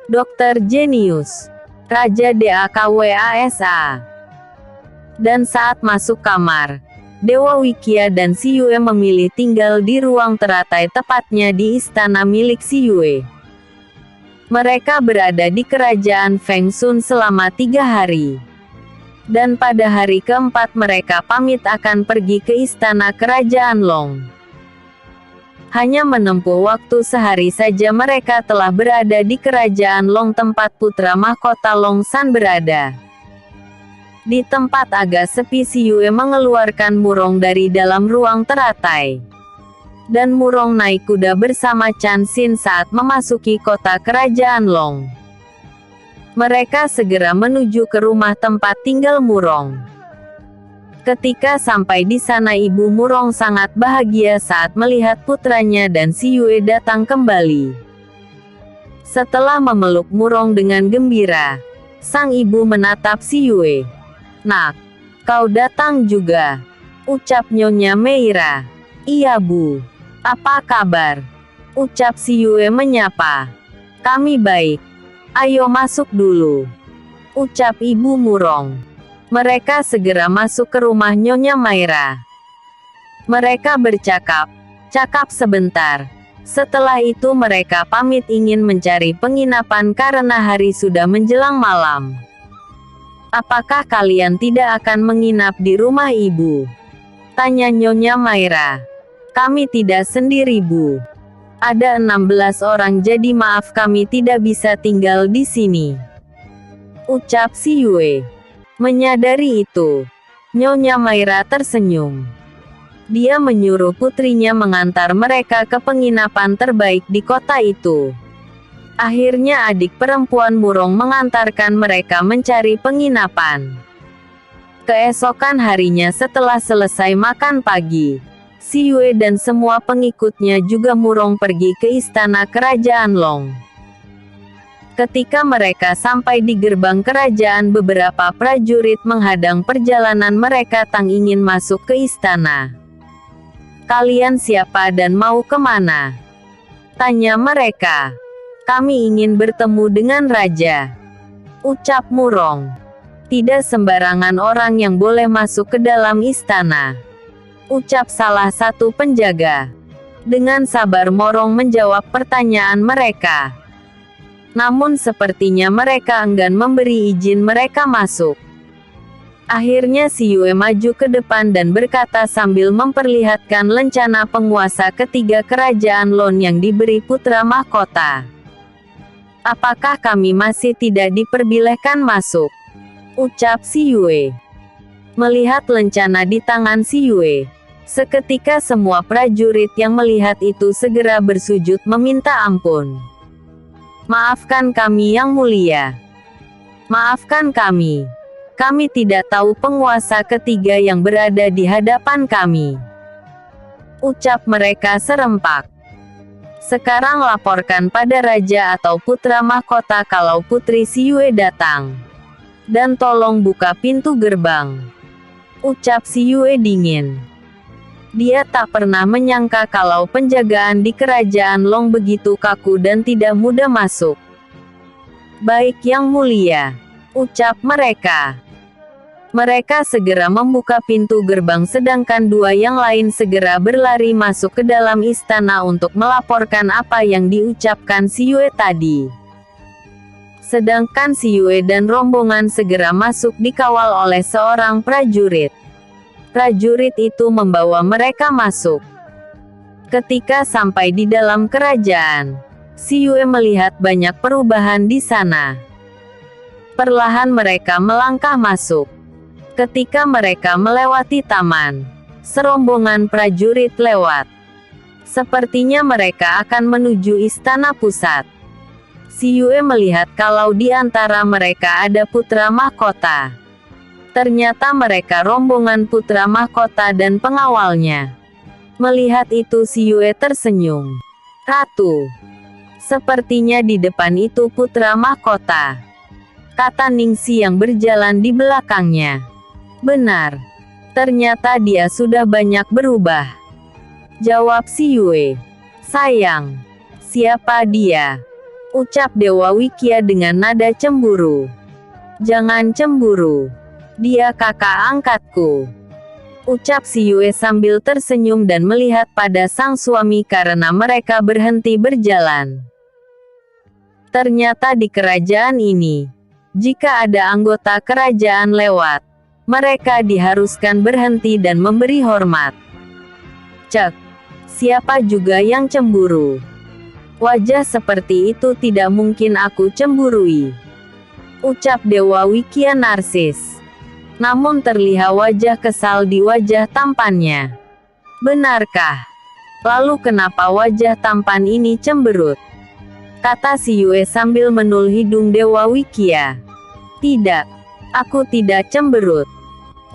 Dokter Jenius, Raja Dakwasa. Dan saat masuk kamar, Dewa Wikia dan Si Yue memilih tinggal di ruang teratai, tepatnya di istana milik Si Yue. Mereka berada di kerajaan Feng Sun selama 3 hari. Dan pada hari keempat mereka pamit akan pergi ke istana kerajaan Long. Hanya menempuh waktu sehari saja mereka telah berada di kerajaan Long, tempat putra mahkota Long San berada. Di tempat agak sepi, Si Yue mengeluarkan Murong dari dalam ruang teratai. Dan Murong naik kuda bersama Chan Xin saat memasuki kota kerajaan Long. Mereka segera menuju ke rumah tempat tinggal Murong. Ketika sampai di sana, ibu Murong sangat bahagia saat melihat putranya dan Si Yue datang kembali. Setelah memeluk Murong dengan gembira, sang ibu menatap Si Yue. "Nak, kau datang juga," ucap Nyonya Meira. "Iya Bu. Apa kabar?" ucap Si Yue menyapa. "Kami baik. Ayo masuk dulu," ucap ibu Murong. Mereka segera masuk ke rumah Nyonya Meira. Mereka bercakap sebentar. Setelah itu mereka pamit ingin mencari penginapan karena hari sudah menjelang malam. "Apakah kalian tidak akan menginap di rumah ibu?" tanya Nyonya Meira. "Kami tidak sendiri Bu. Ada 16 orang, jadi maaf kami tidak bisa tinggal di sini," ucap Si Yue. Menyadari itu, Nyonya Meira tersenyum. Dia menyuruh putrinya mengantar mereka ke penginapan terbaik di kota itu. Akhirnya adik perempuan Murong mengantarkan mereka mencari penginapan. Keesokan harinya setelah selesai makan pagi, Si Yue dan semua pengikutnya juga Murong pergi ke istana kerajaan Long. Ketika mereka sampai di gerbang kerajaan, beberapa prajurit menghadang perjalanan mereka. Tang ingin masuk ke istana. "Kalian siapa dan mau kemana?" tanya mereka. "Kami ingin bertemu dengan Raja," ucap Murong. "Tidak sembarangan orang yang boleh masuk ke dalam istana," ucap salah satu penjaga. Dengan sabar Murong menjawab pertanyaan mereka. Namun sepertinya mereka enggan memberi izin mereka masuk. Akhirnya Si Yue maju ke depan dan berkata sambil memperlihatkan lencana penguasa ketiga kerajaan Lon yang diberi putra mahkota. "Apakah kami masih tidak diperbolehkan masuk?" ucap Si Yue. Melihat lencana di tangan Si Yue, seketika semua prajurit yang melihat itu segera bersujud meminta ampun. "Maafkan kami Yang Mulia. Maafkan kami. Kami tidak tahu penguasa ketiga yang berada di hadapan kami," ucap mereka serempak. "Sekarang laporkan pada Raja atau Putra Mahkota kalau Putri Si Yue datang. Dan tolong buka pintu gerbang," ucap Si Yue dingin. Dia tak pernah menyangka kalau penjagaan di kerajaan Long begitu kaku dan tidak mudah masuk. "Baik Yang Mulia," ucap mereka. Mereka segera membuka pintu gerbang sedangkan dua yang lain segera berlari masuk ke dalam istana untuk melaporkan apa yang diucapkan Si Yue tadi. Sedangkan Si Yue dan rombongan segera masuk dikawal oleh seorang prajurit. Prajurit itu membawa mereka masuk. Ketika sampai di dalam kerajaan, Si Yue melihat banyak perubahan di sana. Perlahan mereka melangkah masuk. Ketika mereka melewati taman, serombongan prajurit lewat. Sepertinya mereka akan menuju istana pusat. Si Yue melihat kalau di antara mereka ada putra mahkota. Ternyata mereka rombongan putra mahkota dan pengawalnya. Melihat itu Si Yue tersenyum. "Ratu, sepertinya di depan itu putra mahkota," kata Ningxi yang berjalan di belakangnya. "Benar. Ternyata dia sudah banyak berubah," jawab Si Yue. "Sayang, siapa dia?" Ucap Dewa Wikia dengan nada cemburu. Jangan cemburu. Dia kakak angkatku. Ucap si Yue sambil tersenyum dan melihat pada sang suami karena mereka berhenti berjalan. Ternyata di kerajaan ini, jika ada anggota kerajaan lewat, mereka diharuskan berhenti dan memberi hormat. Cek, siapa juga yang cemburu? Wajah seperti itu tidak mungkin aku cemburui. Ucap Dewa Wikia narsis. Namun terlihat wajah kesal di wajah tampannya. Benarkah? Lalu kenapa wajah tampan ini cemberut? Kata si Yue sambil menul hidung Dewa Wikia. Tidak, aku tidak cemberut.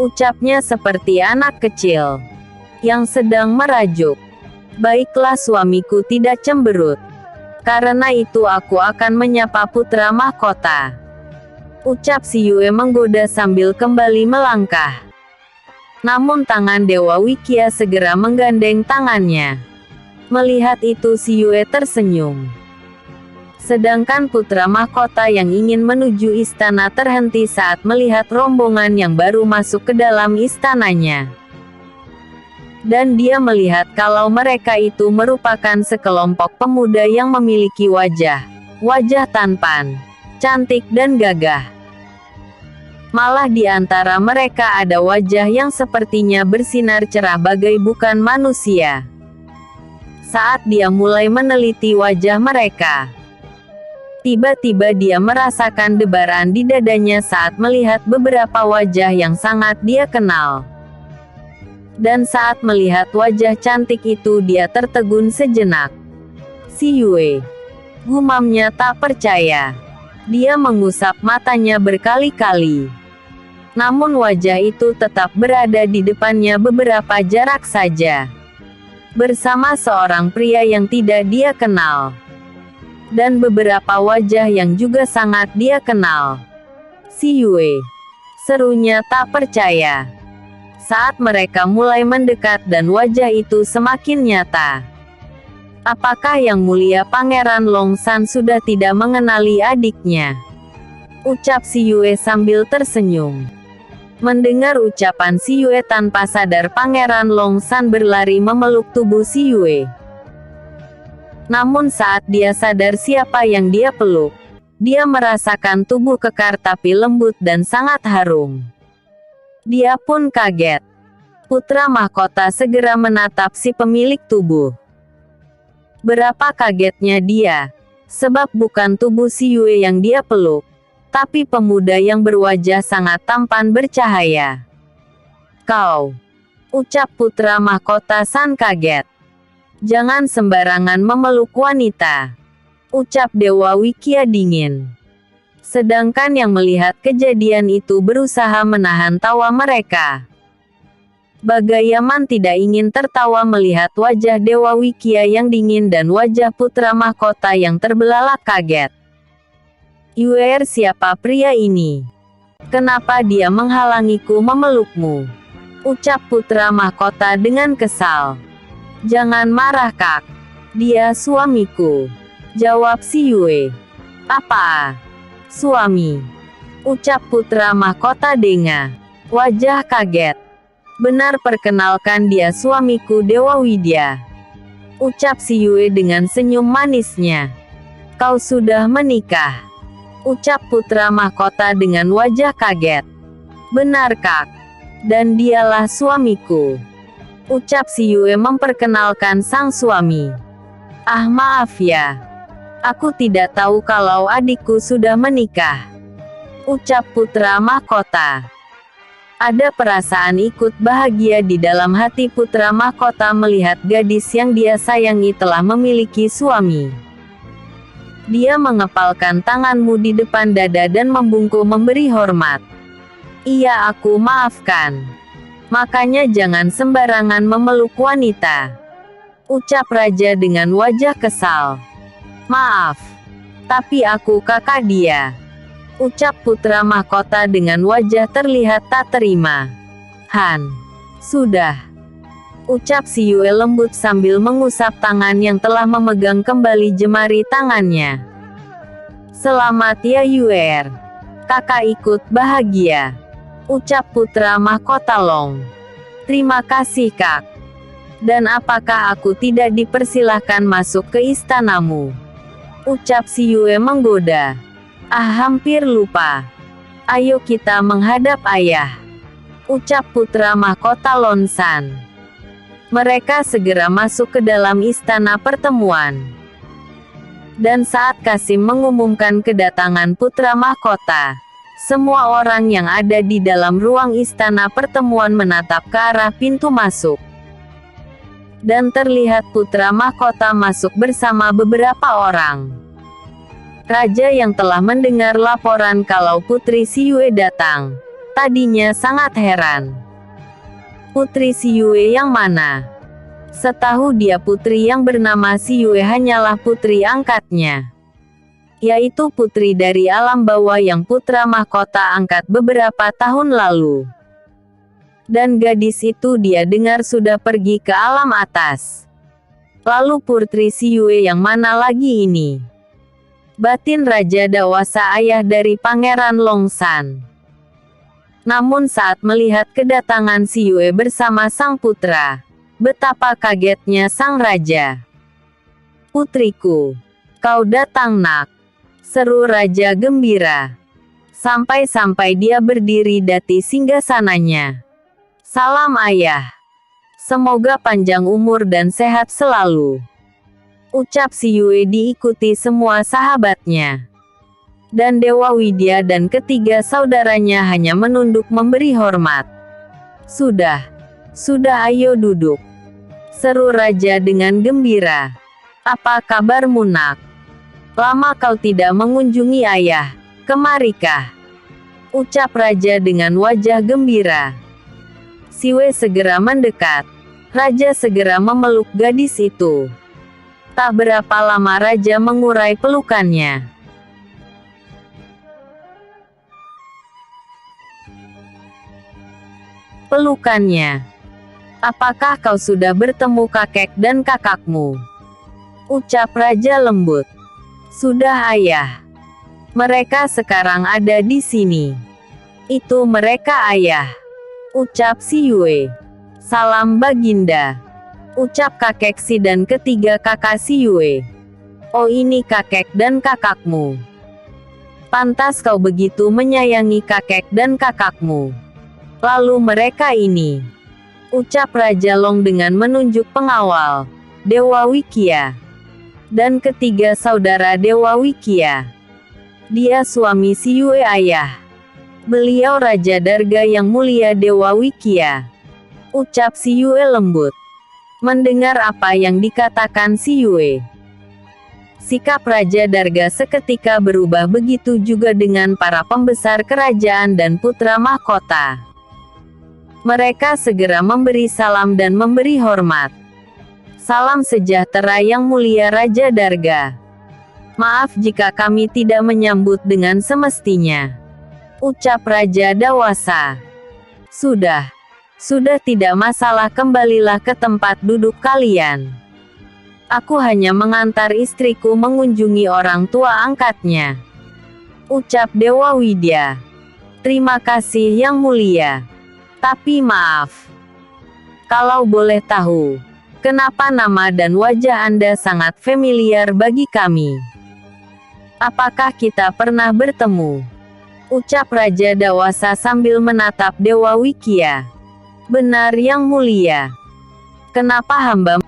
Ucapnya seperti anak kecil yang sedang merajuk. Baiklah, suamiku tidak cemberut. Karena itu aku akan menyapa putra mahkota. Ucap si Yue menggoda sambil kembali melangkah. Namun tangan Dewa Wikia segera menggandeng tangannya. Melihat itu si Yue tersenyum. Sedangkan putra mahkota yang ingin menuju istana terhenti saat melihat rombongan yang baru masuk ke dalam istananya. Dan dia melihat kalau mereka itu merupakan sekelompok pemuda yang memiliki wajah tampan, cantik dan gagah. Malah di antara mereka ada wajah yang sepertinya bersinar cerah bagai bukan manusia. Saat dia mulai meneliti wajah mereka, tiba-tiba dia merasakan debaran di dadanya saat melihat beberapa wajah yang sangat dia kenal. Dan saat melihat wajah cantik itu dia tertegun sejenak. Si Yue, gumamnya tak percaya. Dia mengusap matanya berkali-kali. Namun wajah itu tetap berada di depannya beberapa jarak saja. Bersama seorang pria yang tidak dia kenal. Dan beberapa wajah yang juga sangat dia kenal. Si Yue, serunya tak percaya. Saat mereka mulai mendekat dan wajah itu semakin nyata. Apakah Yang Mulia Pangeran Longshan sudah tidak mengenali adiknya? Ucap si Yue sambil tersenyum. Mendengar ucapan si Yue tanpa sadar Pangeran Longshan berlari memeluk tubuh si Yue. Namun saat dia sadar siapa yang dia peluk, dia merasakan tubuh kekar tapi lembut dan sangat harum. Dia pun kaget. Putra mahkota segera menatap si pemilik tubuh. Berapa kagetnya dia, sebab bukan tubuh si Yue yang dia peluk, tapi pemuda yang berwajah sangat tampan bercahaya. Kau, ucap putra mahkota San kaget. Jangan sembarangan memeluk wanita, ucap Dewa Wikia dingin. Sedangkan yang melihat kejadian itu berusaha menahan tawa mereka. Bagayaman tidak ingin tertawa melihat wajah Dewa Wikia yang dingin dan wajah putra mahkota yang terbelalak kaget. Yue, siapa pria ini? Kenapa dia menghalangiku memelukmu? Ucap putra mahkota dengan kesal. Jangan marah kak. Dia suamiku. Jawab si Yue. Apa? Suami? Ucap putra mahkota dengan wajah kaget. Benar, perkenalkan dia suamiku Dewa Widya. Ucap si Yue dengan senyum manisnya. Kau sudah menikah? Ucap putra mahkota dengan wajah kaget. Benar kak. Dan dialah suamiku. Ucap si Yue memperkenalkan sang suami. Ah, maaf ya. Aku tidak tahu kalau adikku sudah menikah. Ucap putra mahkota. Ada perasaan ikut bahagia di dalam hati putra mahkota melihat gadis yang dia sayangi telah memiliki suami. Dia mengepalkan tanganmu di depan dada dan membungkuk memberi hormat. Iya, aku maafkan. Makanya jangan sembarangan memeluk wanita. Ucap raja dengan wajah kesal. Maaf. Tapi aku kakak dia. Ucap putra mahkota dengan wajah terlihat tak terima. Han. Sudah. Ucap si Yue lembut sambil mengusap tangan yang telah memegang kembali jemari tangannya. Selamat ya Yuer. Kakak ikut bahagia. Ucap putra mahkota Long. Terima kasih Kak. Dan apakah aku tidak dipersilahkan masuk ke istanamu? Ucap si Yue menggoda. Ah, hampir lupa. Ayo kita menghadap ayah. Ucap putra mahkota Lon San. Mereka segera masuk ke dalam istana pertemuan. Dan saat Kasim mengumumkan kedatangan putra mahkota, semua orang yang ada di dalam ruang istana pertemuan menatap ke arah pintu masuk. Dan terlihat putra mahkota masuk bersama beberapa orang. Raja yang telah mendengar laporan kalau putri si Yue datang, tadinya sangat heran. Putri si Yue yang mana? Setahu dia putri yang bernama si Yue hanyalah putri angkatnya. Yaitu putri dari alam bawah yang putra mahkota angkat beberapa tahun lalu. Dan gadis itu dia dengar sudah pergi ke alam atas. Lalu putri si Yue yang mana lagi ini? Batin Raja Dewasa ayah dari Pangeran Long San. Namun saat melihat kedatangan si Yue bersama sang putra, betapa kagetnya sang raja. Putriku, kau datang nak, seru raja gembira. Sampai-sampai dia berdiri dati singgasananya. Salam ayah. Semoga panjang umur dan sehat selalu. Ucap si Yue diikuti semua sahabatnya. Dan Dewa Widya dan ketiga saudaranya hanya menunduk memberi hormat. Sudah ayo duduk. Seru raja dengan gembira. Apa kabarmu nak? Lama kau tidak mengunjungi ayah, kemarikah? Ucap raja dengan wajah gembira. Si Yue segera mendekat. Raja segera memeluk gadis itu. Tak berapa lama raja mengurai pelukannya. Pelukannya. Apakah kau sudah bertemu kakek dan kakakmu? Ucap raja lembut. Sudah ayah. Mereka sekarang ada di sini. Itu mereka ayah. Ucap si Yue. Salam baginda. Ucap kakek si dan ketiga kakak si Yue. Oh ini kakek dan kakakmu. Pantas kau begitu menyayangi kakek dan kakakmu. Lalu mereka ini. Ucap Raja Long dengan menunjuk pengawal, Dewa Wikia. Dan ketiga saudara Dewa Wikia. Dia suami si Yue ayah. Beliau Raja Darga yang mulia Dewa Wikia. Ucap si Yue lembut. Mendengar apa yang dikatakan si Yue, sikap Raja Darga seketika berubah, begitu juga dengan para pembesar kerajaan dan putra mahkota. Mereka segera memberi salam dan memberi hormat. Salam sejahtera yang mulia Raja Darga. Maaf jika kami tidak menyambut dengan semestinya. Ucap Raja Dewasa. Sudah tidak masalah, kembalilah ke tempat duduk kalian. Aku hanya mengantar istriku mengunjungi orang tua angkatnya. Ucap Dewa Widya. Terima kasih yang mulia. Tapi maaf. Kalau boleh tahu, kenapa nama dan wajah Anda sangat familiar bagi kami? Apakah kita pernah bertemu? Ucap Raja Dewasa sambil menatap Dewa Wikia. Benar yang mulia. Kenapa hamba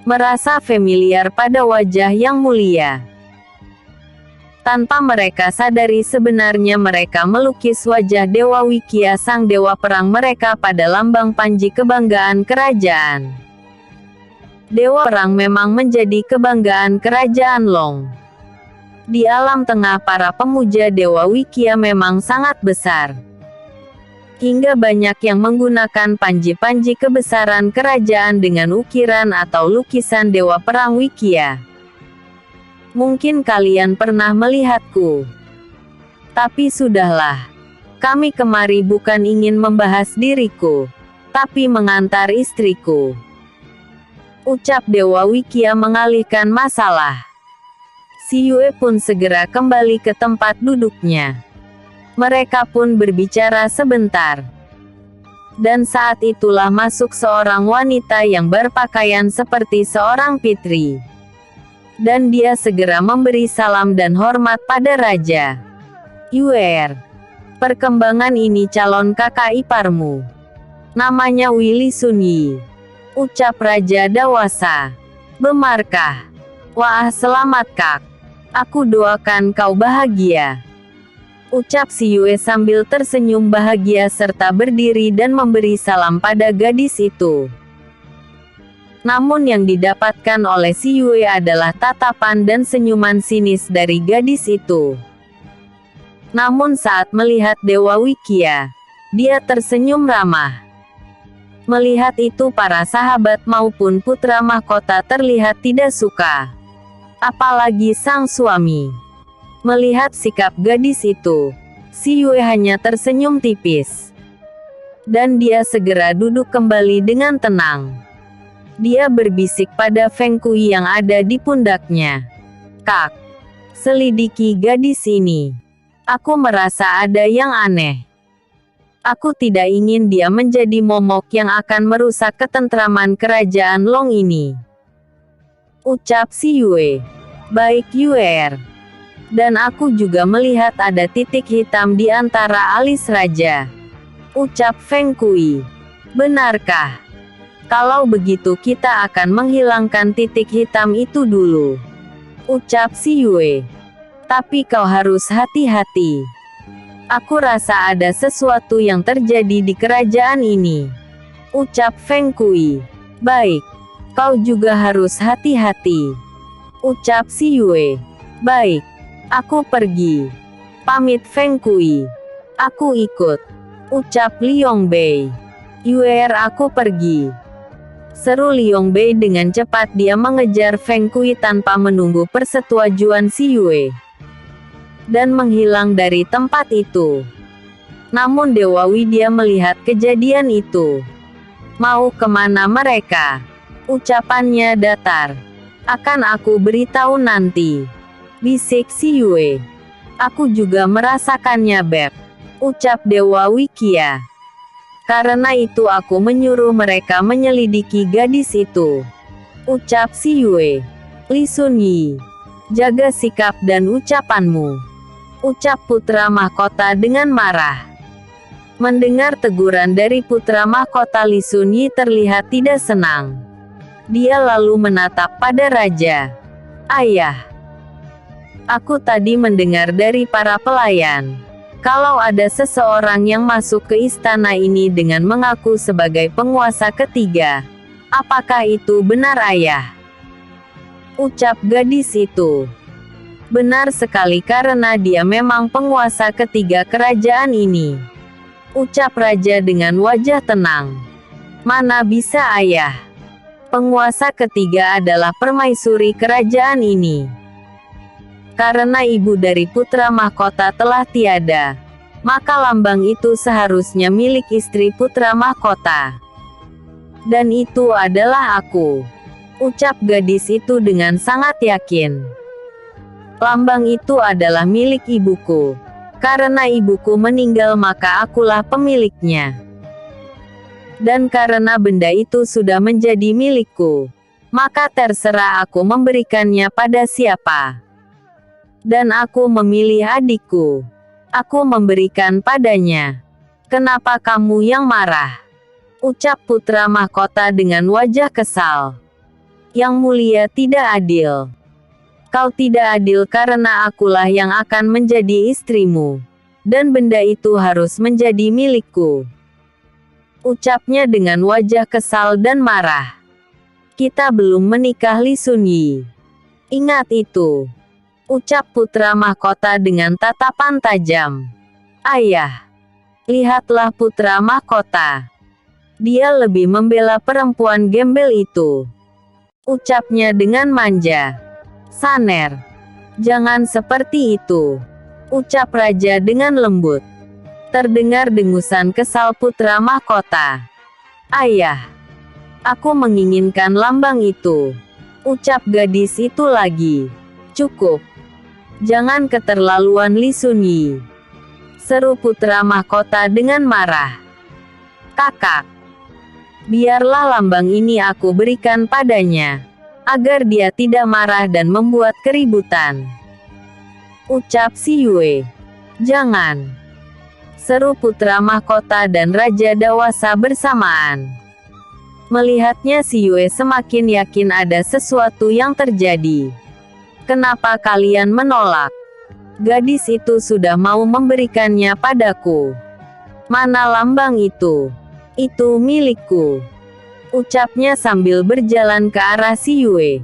merasa familiar pada wajah yang mulia? Tanpa mereka sadari sebenarnya mereka melukis wajah Dewa Wikya sang dewa perang mereka pada lambang panji kebanggaan kerajaan. Dewa perang memang menjadi kebanggaan kerajaan Long. Di alam tengah para pemuja Dewa Wikya memang sangat besar. Hingga banyak yang menggunakan panji-panji kebesaran kerajaan dengan ukiran atau lukisan Dewa Perang Wikya. Mungkin kalian pernah melihatku. Tapi sudahlah. Kami kemari bukan ingin membahas diriku, tapi mengantar istriku. Ucap Dewa Wikya mengalihkan masalah. Si Yue pun segera kembali ke tempat duduknya. Mereka pun berbicara sebentar. Dan saat itulah masuk seorang wanita yang berpakaian seperti seorang pitri. Dan dia segera memberi salam dan hormat pada Raja. Yuer, perkembangan ini calon kakak iparmu. Namanya Willy Sunyi. Ucap Raja dewasa. Benarkah? Wah, selamat kak. Aku doakan kau bahagia. Ucap si Yue sambil tersenyum bahagia serta berdiri dan memberi salam pada gadis itu. Namun yang didapatkan oleh si Yue adalah tatapan dan senyuman sinis dari gadis itu. Namun saat melihat Dewa Wikya, dia tersenyum ramah. Melihat itu para sahabat maupun putra mahkota terlihat tidak suka. Apalagi sang suami. Melihat sikap gadis itu, si Yue hanya tersenyum tipis. Dan dia segera duduk kembali dengan tenang. Dia berbisik pada Feng Kui yang ada di pundaknya. Kak, selidiki gadis ini. Aku merasa ada yang aneh. Aku tidak ingin dia menjadi momok yang akan merusak ketentraman kerajaan Long ini. Ucap si Yue. Baik Yuer. Dan aku juga melihat ada titik hitam di antara alis raja. Ucap Feng Kui. Benarkah? Kalau begitu kita akan menghilangkan titik hitam itu dulu. Ucap si Yue. Tapi kau harus hati-hati. Aku rasa ada sesuatu yang terjadi di kerajaan ini. Ucap Feng Kui. Baik. Kau juga harus hati-hati. Ucap si Yue. Baik. Aku pergi. Pamit Feng Kui. Aku ikut. Ucap Liong Bei. Yuer, aku pergi. Seru Liong Bei dengan cepat. Dia mengejar Feng Kui tanpa menunggu persetujuan si Yue. Dan menghilang dari tempat itu. Namun Dewa Widya melihat kejadian itu. Mau kemana mereka? Ucapannya datar. Akan aku beritahu nanti. Bisik si Yue. Aku juga merasakannya Beb. Ucap Dewa Wikya. Karena itu aku menyuruh mereka menyelidiki gadis itu. Ucap si Yue. Li Sunyi. Jaga sikap dan ucapanmu. Ucap putra mahkota dengan marah. Mendengar teguran dari putra mahkota Li Sunyi terlihat tidak senang. Dia lalu menatap pada raja. Ayah. Aku tadi mendengar dari para pelayan. Kalau ada seseorang yang masuk ke istana ini dengan mengaku sebagai penguasa ketiga. Apakah itu benar ayah? Ucap gadis itu. Benar sekali karena dia memang penguasa ketiga kerajaan ini. Ucap raja dengan wajah tenang. Mana bisa ayah? Penguasa ketiga adalah permaisuri kerajaan ini. Karena ibu dari putra mahkota telah tiada, maka lambang itu seharusnya milik istri putra mahkota. Dan itu adalah aku. Ucap gadis itu dengan sangat yakin. Lambang itu adalah milik ibuku. Karena ibuku meninggal maka akulah pemiliknya. Dan karena benda itu sudah menjadi milikku, maka terserah aku memberikannya pada siapa. Dan aku memilih adikku. Aku memberikan padanya. Kenapa kamu yang marah? Ucap putra mahkota dengan wajah kesal. Yang mulia tidak adil. Kau tidak adil karena akulah yang akan menjadi istrimu. Dan benda itu harus menjadi milikku. Ucapnya dengan wajah kesal dan marah. Kita belum menikah Li Sunyi. Ingat itu. Ucap putra mahkota dengan tatapan tajam. Ayah. Lihatlah putra mahkota. Dia lebih membela perempuan gembel itu. Ucapnya dengan manja. Saner. Jangan seperti itu. Ucap raja dengan lembut. Terdengar dengusan kesal putra mahkota. Ayah. Aku menginginkan lambang itu. Ucap gadis itu lagi. Cukup. Jangan keterlaluan Li Sunyi. Seru putra mahkota dengan marah. Kakak. Biarlah lambang ini aku berikan padanya. Agar dia tidak marah dan membuat keributan. Ucap Si Yue. Jangan. Seru putra mahkota dan raja dewasa bersamaan. Melihatnya Si Yue semakin yakin ada sesuatu yang terjadi. Kenapa kalian menolak? Gadis itu sudah mau memberikannya padaku. Mana lambang itu? Itu milikku. Ucapnya sambil berjalan ke arah Si Yue.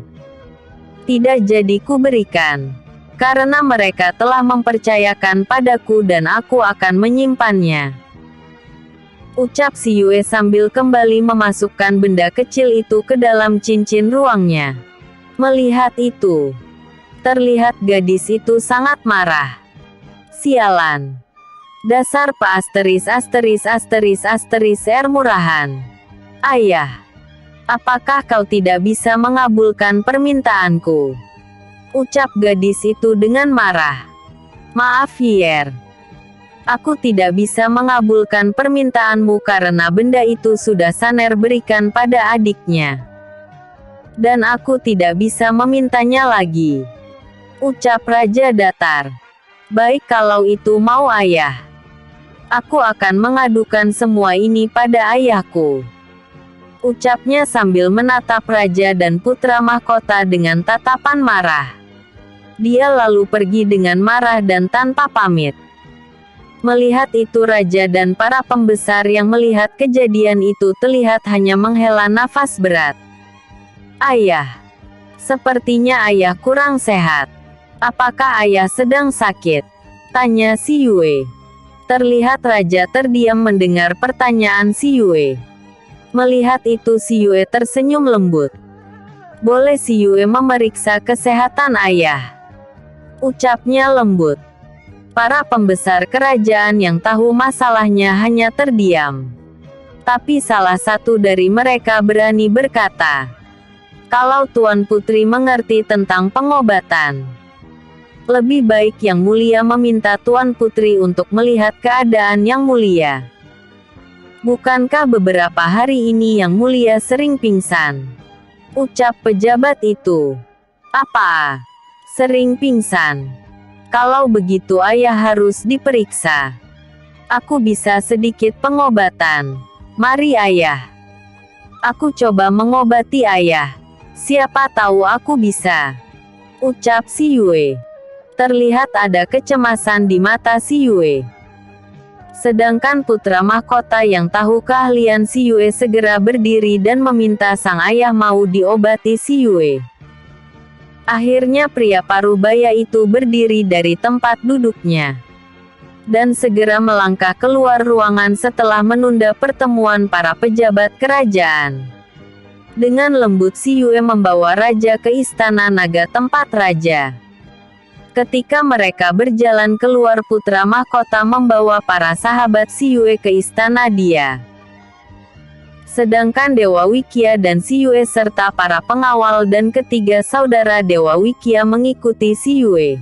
Tidak jadi kuberikan. Karena mereka telah mempercayakan padaku dan aku akan menyimpannya. Ucap Si Yue sambil kembali memasukkan benda kecil itu ke dalam cincin ruangnya. Melihat itu, terlihat gadis itu sangat marah. Sialan. Dasar murahan. Ayah. Apakah kau tidak bisa mengabulkan permintaanku? Ucap gadis itu dengan marah. Maaf Hier. Aku tidak bisa mengabulkan permintaanmu karena benda itu sudah Saner berikan pada adiknya. Dan aku tidak bisa memintanya lagi. Ucap raja datar. Baik kalau itu mau ayah. Aku akan mengadukan semua ini pada ayahku. Ucapnya sambil menatap raja dan putra mahkota dengan tatapan marah. Dia lalu pergi dengan marah dan tanpa pamit. Melihat itu raja dan para pembesar yang melihat kejadian itu terlihat hanya menghela nafas berat. Ayah. Sepertinya ayah kurang sehat. Apakah ayah sedang sakit? Tanya Si Yue. Terlihat raja terdiam mendengar pertanyaan Si Yue. Melihat itu Si Yue tersenyum lembut. Boleh Si Yue memeriksa kesehatan ayah? Ucapnya lembut. Para pembesar kerajaan yang tahu masalahnya hanya terdiam. Tapi salah satu dari mereka berani berkata, kalau Tuan Putri mengerti tentang pengobatan, lebih baik Yang Mulia meminta Tuan Putri untuk melihat keadaan Yang Mulia. Bukankah beberapa hari ini Yang Mulia sering pingsan? Ucap pejabat itu. Apa? Sering pingsan. Kalau begitu ayah harus diperiksa. Aku bisa sedikit pengobatan. Mari ayah. Aku coba mengobati ayah. Siapa tahu aku bisa. Ucap Si Yue. Terlihat ada kecemasan di mata Si Yue. Sedangkan putra mahkota yang tahu keahlian Si Yue segera berdiri dan meminta sang ayah mau diobati Si Yue. Akhirnya pria parubaya itu berdiri dari tempat duduknya. Dan segera melangkah keluar ruangan setelah menunda pertemuan para pejabat kerajaan. Dengan lembut Si Yue membawa raja ke istana naga tempat raja. Ketika mereka berjalan keluar putra mahkota membawa para sahabat Si Yue ke istana dia. Sedangkan Dewa Wikia dan Si Yue serta para pengawal dan ketiga saudara Dewa Wikia mengikuti Si Yue.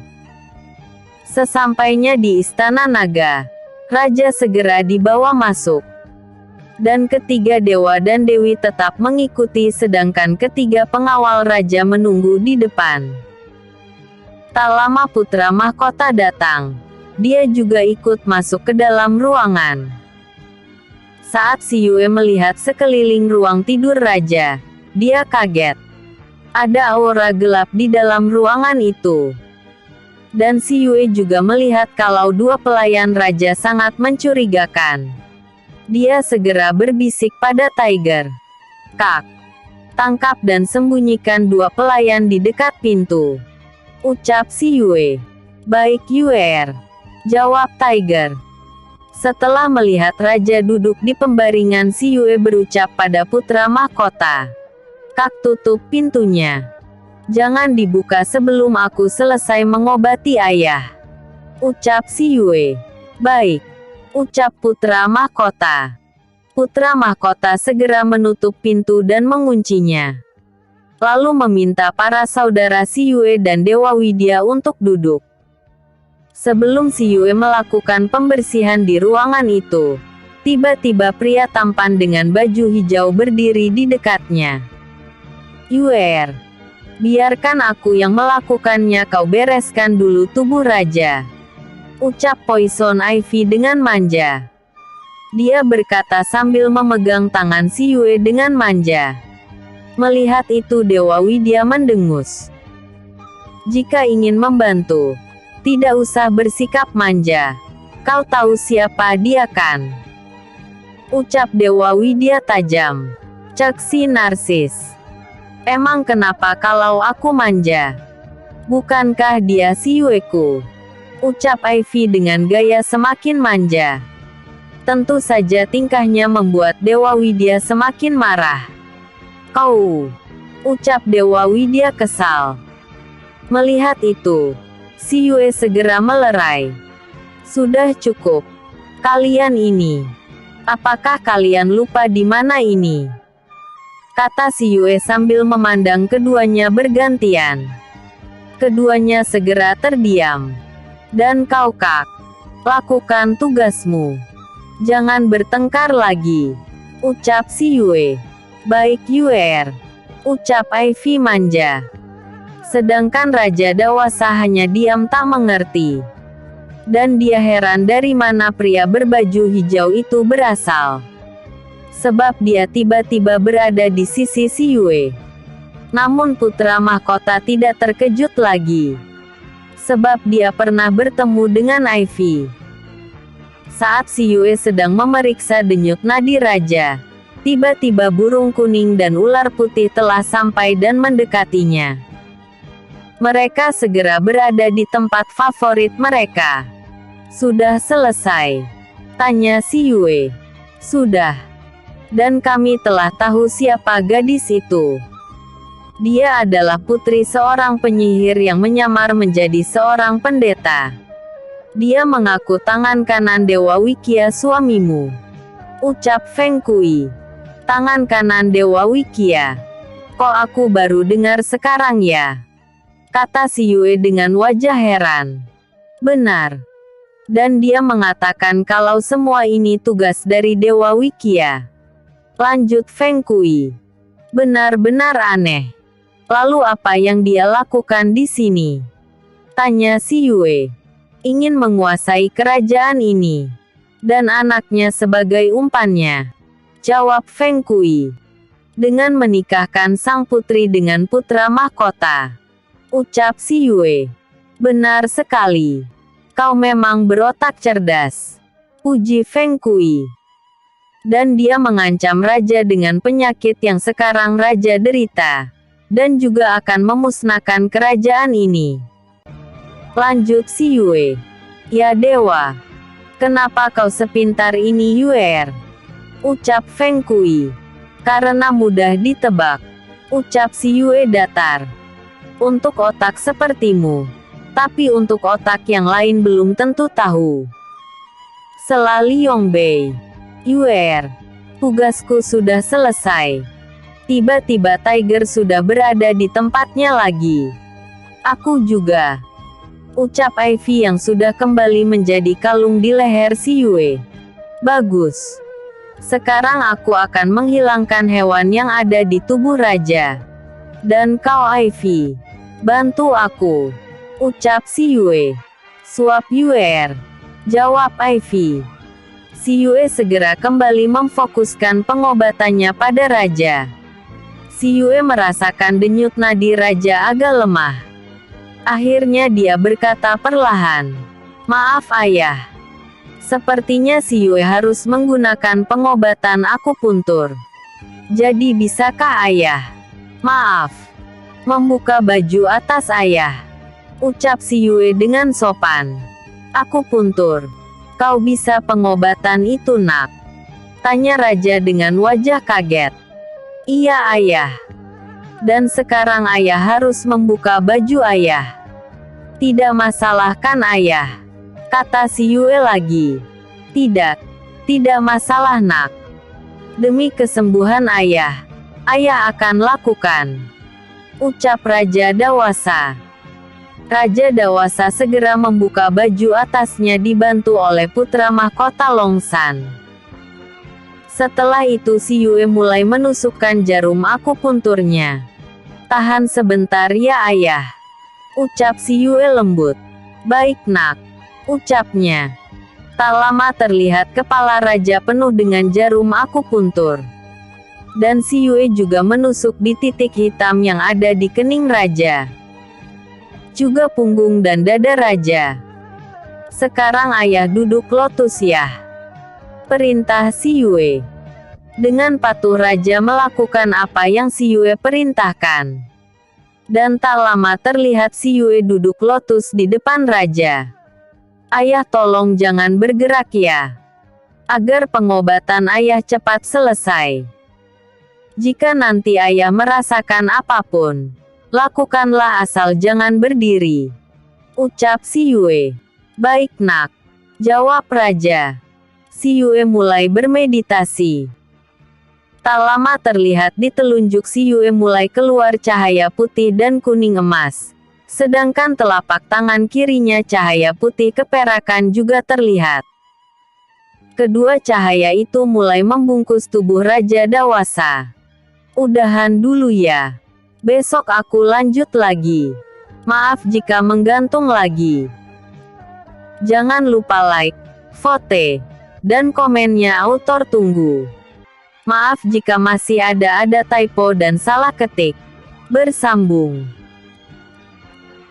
Sesampainya di istana naga, raja segera dibawa masuk. Dan ketiga dewa dan dewi tetap mengikuti sedangkan ketiga pengawal raja menunggu di depan. Tak lama putra mahkota datang. Dia juga ikut masuk ke dalam ruangan. Saat Si Yue melihat sekeliling ruang tidur raja, dia kaget. Ada aura gelap di dalam ruangan itu. Dan si Yue juga melihat kalau dua pelayan raja sangat mencurigakan. Dia segera berbisik pada Tiger. "Kak, tangkap dan sembunyikan dua pelayan di dekat pintu," ucap si Yue. "Baik Yue," jawab Tiger. Setelah melihat raja duduk di pembaringan, si Yue berucap pada putra mahkota, "Kak, tutup pintunya. Jangan dibuka sebelum aku selesai mengobati ayah," ucap si Yue. "Baik," ucap putra mahkota. Putra mahkota segera menutup pintu dan menguncinya. Lalu meminta para saudara si Yue dan Dewa Widya untuk duduk. Sebelum si Yue melakukan pembersihan di ruangan itu, tiba-tiba pria tampan dengan baju hijau berdiri di dekatnya. "Yue, biarkan aku yang melakukannya, kau bereskan dulu tubuh raja," ucap Poison Ivy dengan manja. Dia berkata sambil memegang tangan si Yue dengan manja. Melihat itu Dewa Widya mendengus. "Jika ingin membantu, tidak usah bersikap manja. Kau tahu siapa dia kan?" ucap Dewa Widya tajam. "Cek si narsis. Emang kenapa kalau aku manja? Bukankah dia si Yueku?" ucap Ivy dengan gaya semakin manja. Tentu saja tingkahnya membuat Dewa Widya semakin marah. "Kau!" ucap Dewa Widya kesal. Melihat itu, si Yue segera melerai. "Sudah cukup. Kalian ini. Apakah kalian lupa di mana ini?" kata si Yue sambil memandang keduanya bergantian. Keduanya segera terdiam. "Dan kau, Kak, lakukan tugasmu. Jangan bertengkar lagi," ucap si Yue. "Baik Yue," ucap Ivy manja. Sedangkan Raja Dewasa hanya diam tak mengerti. Dan dia heran dari mana pria berbaju hijau itu berasal. Sebab dia tiba-tiba berada di sisi si Yue. Namun putra mahkota tidak terkejut lagi. Sebab dia pernah bertemu dengan Ivy. Saat si Yue sedang memeriksa denyut nadi raja, tiba-tiba burung kuning dan ular putih telah sampai dan mendekatinya. Mereka segera berada di tempat favorit mereka. "Sudah selesai?" tanya si Yue. "Sudah. Dan kami telah tahu siapa gadis itu. Dia adalah putri seorang penyihir yang menyamar menjadi seorang pendeta. Dia mengaku tangan kanan Dewa Wikia suamimu," ucap Feng Kui. "Tangan kanan Dewa Wikia? Kok aku baru dengar sekarang ya?" kata si Yue dengan wajah heran. "Benar. Dan dia mengatakan kalau semua ini tugas dari Dewa Wikia," lanjut Feng Kui. "Benar-benar aneh. Lalu apa yang dia lakukan di sini?" tanya si Yue. "Ingin menguasai kerajaan ini. Dan anaknya sebagai umpannya," jawab Feng Kui. "Dengan menikahkan sang putri dengan putra mahkota," ucap si Yue. "Benar sekali. Kau memang berotak cerdas," puji Feng Kui. "Dan dia mengancam raja dengan penyakit yang sekarang raja derita. Dan juga akan memusnahkan kerajaan ini," lanjut si Yue. "Ya dewa. Kenapa kau sepintar ini Yue?" ucap Feng Kui. "Karena mudah ditebak," ucap si Yue datar. "Untuk otak sepertimu. Tapi untuk otak yang lain belum tentu tahu." Selali Yongbei. "Yue, tugasku sudah selesai." Tiba-tiba Tiger sudah berada di tempatnya lagi. "Aku juga," ucap Ivy yang sudah kembali menjadi kalung di leher si Yue. "Bagus. Sekarang aku akan menghilangkan hewan yang ada di tubuh raja. Dan kau Ivy, bantu aku," ucap si Yue. "Suap Yue," jawab Ivy. Si Yue segera kembali memfokuskan pengobatannya pada raja. Si Yue merasakan denyut nadi raja agak lemah. Akhirnya dia berkata perlahan, "Maaf ayah. Sepertinya si Yue harus menggunakan pengobatan akupuntur. Jadi bisakah ayah? Maaf. Membuka baju atas ayah," ucap si Yue dengan sopan. "Akupuntur. Kau bisa pengobatan itu nak?" tanya raja dengan wajah kaget. "Iya ayah. Dan sekarang ayah harus membuka baju ayah." "Tidak masalah kan ayah?" kata si Yue lagi. Tidak masalah nak. Demi kesembuhan ayah akan lakukan," ucap Raja Dewasa. Raja Dewasa segera membuka baju atasnya dibantu oleh putra mahkota Longsan. Setelah itu si Yue mulai menusukkan jarum akupunturnya. "Tahan sebentar ya ayah," ucap si Yue lembut. "Baik nak," ucapnya. Tak lama terlihat kepala raja penuh dengan jarum akupuntur. Dan si Yue juga menusuk di titik hitam yang ada di kening raja. Juga punggung dan dada raja. "Sekarang ayah duduk lotus ya," perintah si Yue. Dengan patuh raja melakukan apa yang si Yue perintahkan. Dan tak lama terlihat si Yue duduk lotus di depan raja. "Ayah tolong jangan bergerak ya. Agar pengobatan ayah cepat selesai. Jika nanti ayah merasakan apapun, lakukanlah asal jangan berdiri," ucap si Yue. "Baik nak," jawab raja. Si Yue mulai bermeditasi. Tak lama terlihat di telunjuk si Yue mulai keluar cahaya putih dan kuning emas. Sedangkan telapak tangan kirinya cahaya putih keperakan juga terlihat. Kedua cahaya itu mulai membungkus tubuh Raja Dewasa. "Udahan dulu ya. Besok aku lanjut lagi. Maaf jika menggantung lagi. Jangan lupa like, vote, dan komennya autor tunggu. Maaf jika masih ada typo dan salah ketik. Bersambung."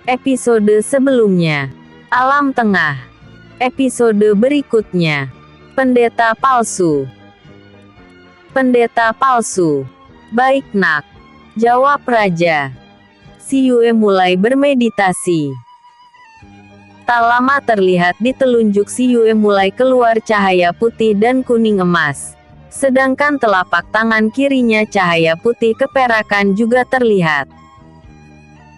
Episode sebelumnya. Alam Tengah. Episode berikutnya. Pendeta palsu. "Pendeta palsu. Baik nak," jawab raja. Si Yue mulai bermeditasi. Tak lama terlihat di telunjuk si Yue mulai keluar cahaya putih dan kuning emas. Sedangkan telapak tangan kirinya cahaya putih keperakan juga terlihat.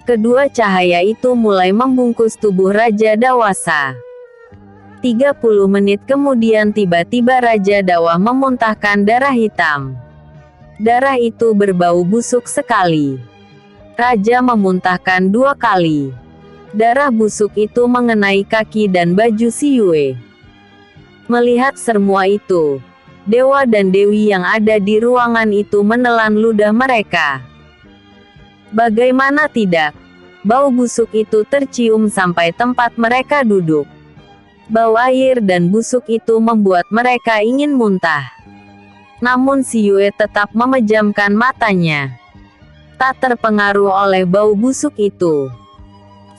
Kedua cahaya itu mulai membungkus tubuh Raja Dewasa. 30 menit kemudian tiba-tiba Raja Dawa memuntahkan darah hitam. Darah itu berbau busuk sekali. Raja memuntahkan 2 kali. Darah busuk itu mengenai kaki dan baju si Yue. Melihat semua itu, dewa dan dewi yang ada di ruangan itu menelan ludah mereka. Bagaimana tidak? Bau busuk itu tercium sampai tempat mereka duduk. Bau air dan busuk itu membuat mereka ingin muntah. Namun si Yue tetap memejamkan matanya. Tak terpengaruh oleh bau busuk itu.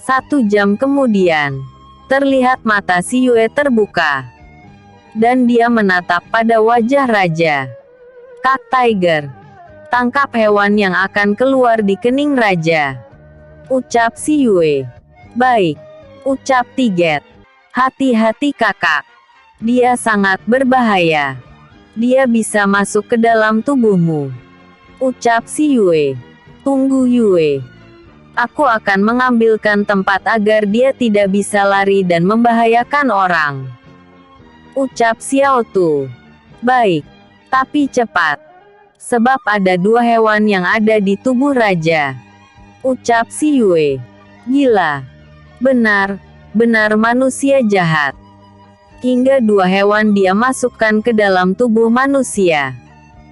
1 jam kemudian, terlihat mata si Yue terbuka. Dan dia menatap pada wajah raja. "Kak Tiger, tangkap hewan yang akan keluar di kening raja," ucap si Yue. "Baik," ucap Tiget. "Hati-hati kakak. Dia sangat berbahaya. Dia bisa masuk ke dalam tubuhmu," ucap si Yue. "Tunggu Yue. Aku akan mengambilkan tempat agar dia tidak bisa lari dan membahayakan orang," ucap Xiao Tu. "Baik. Tapi cepat. Sebab ada 2 hewan yang ada di tubuh raja," ucap si Yue. "Gila. Benar manusia jahat. Hingga 2 hewan dia masukkan ke dalam tubuh manusia,"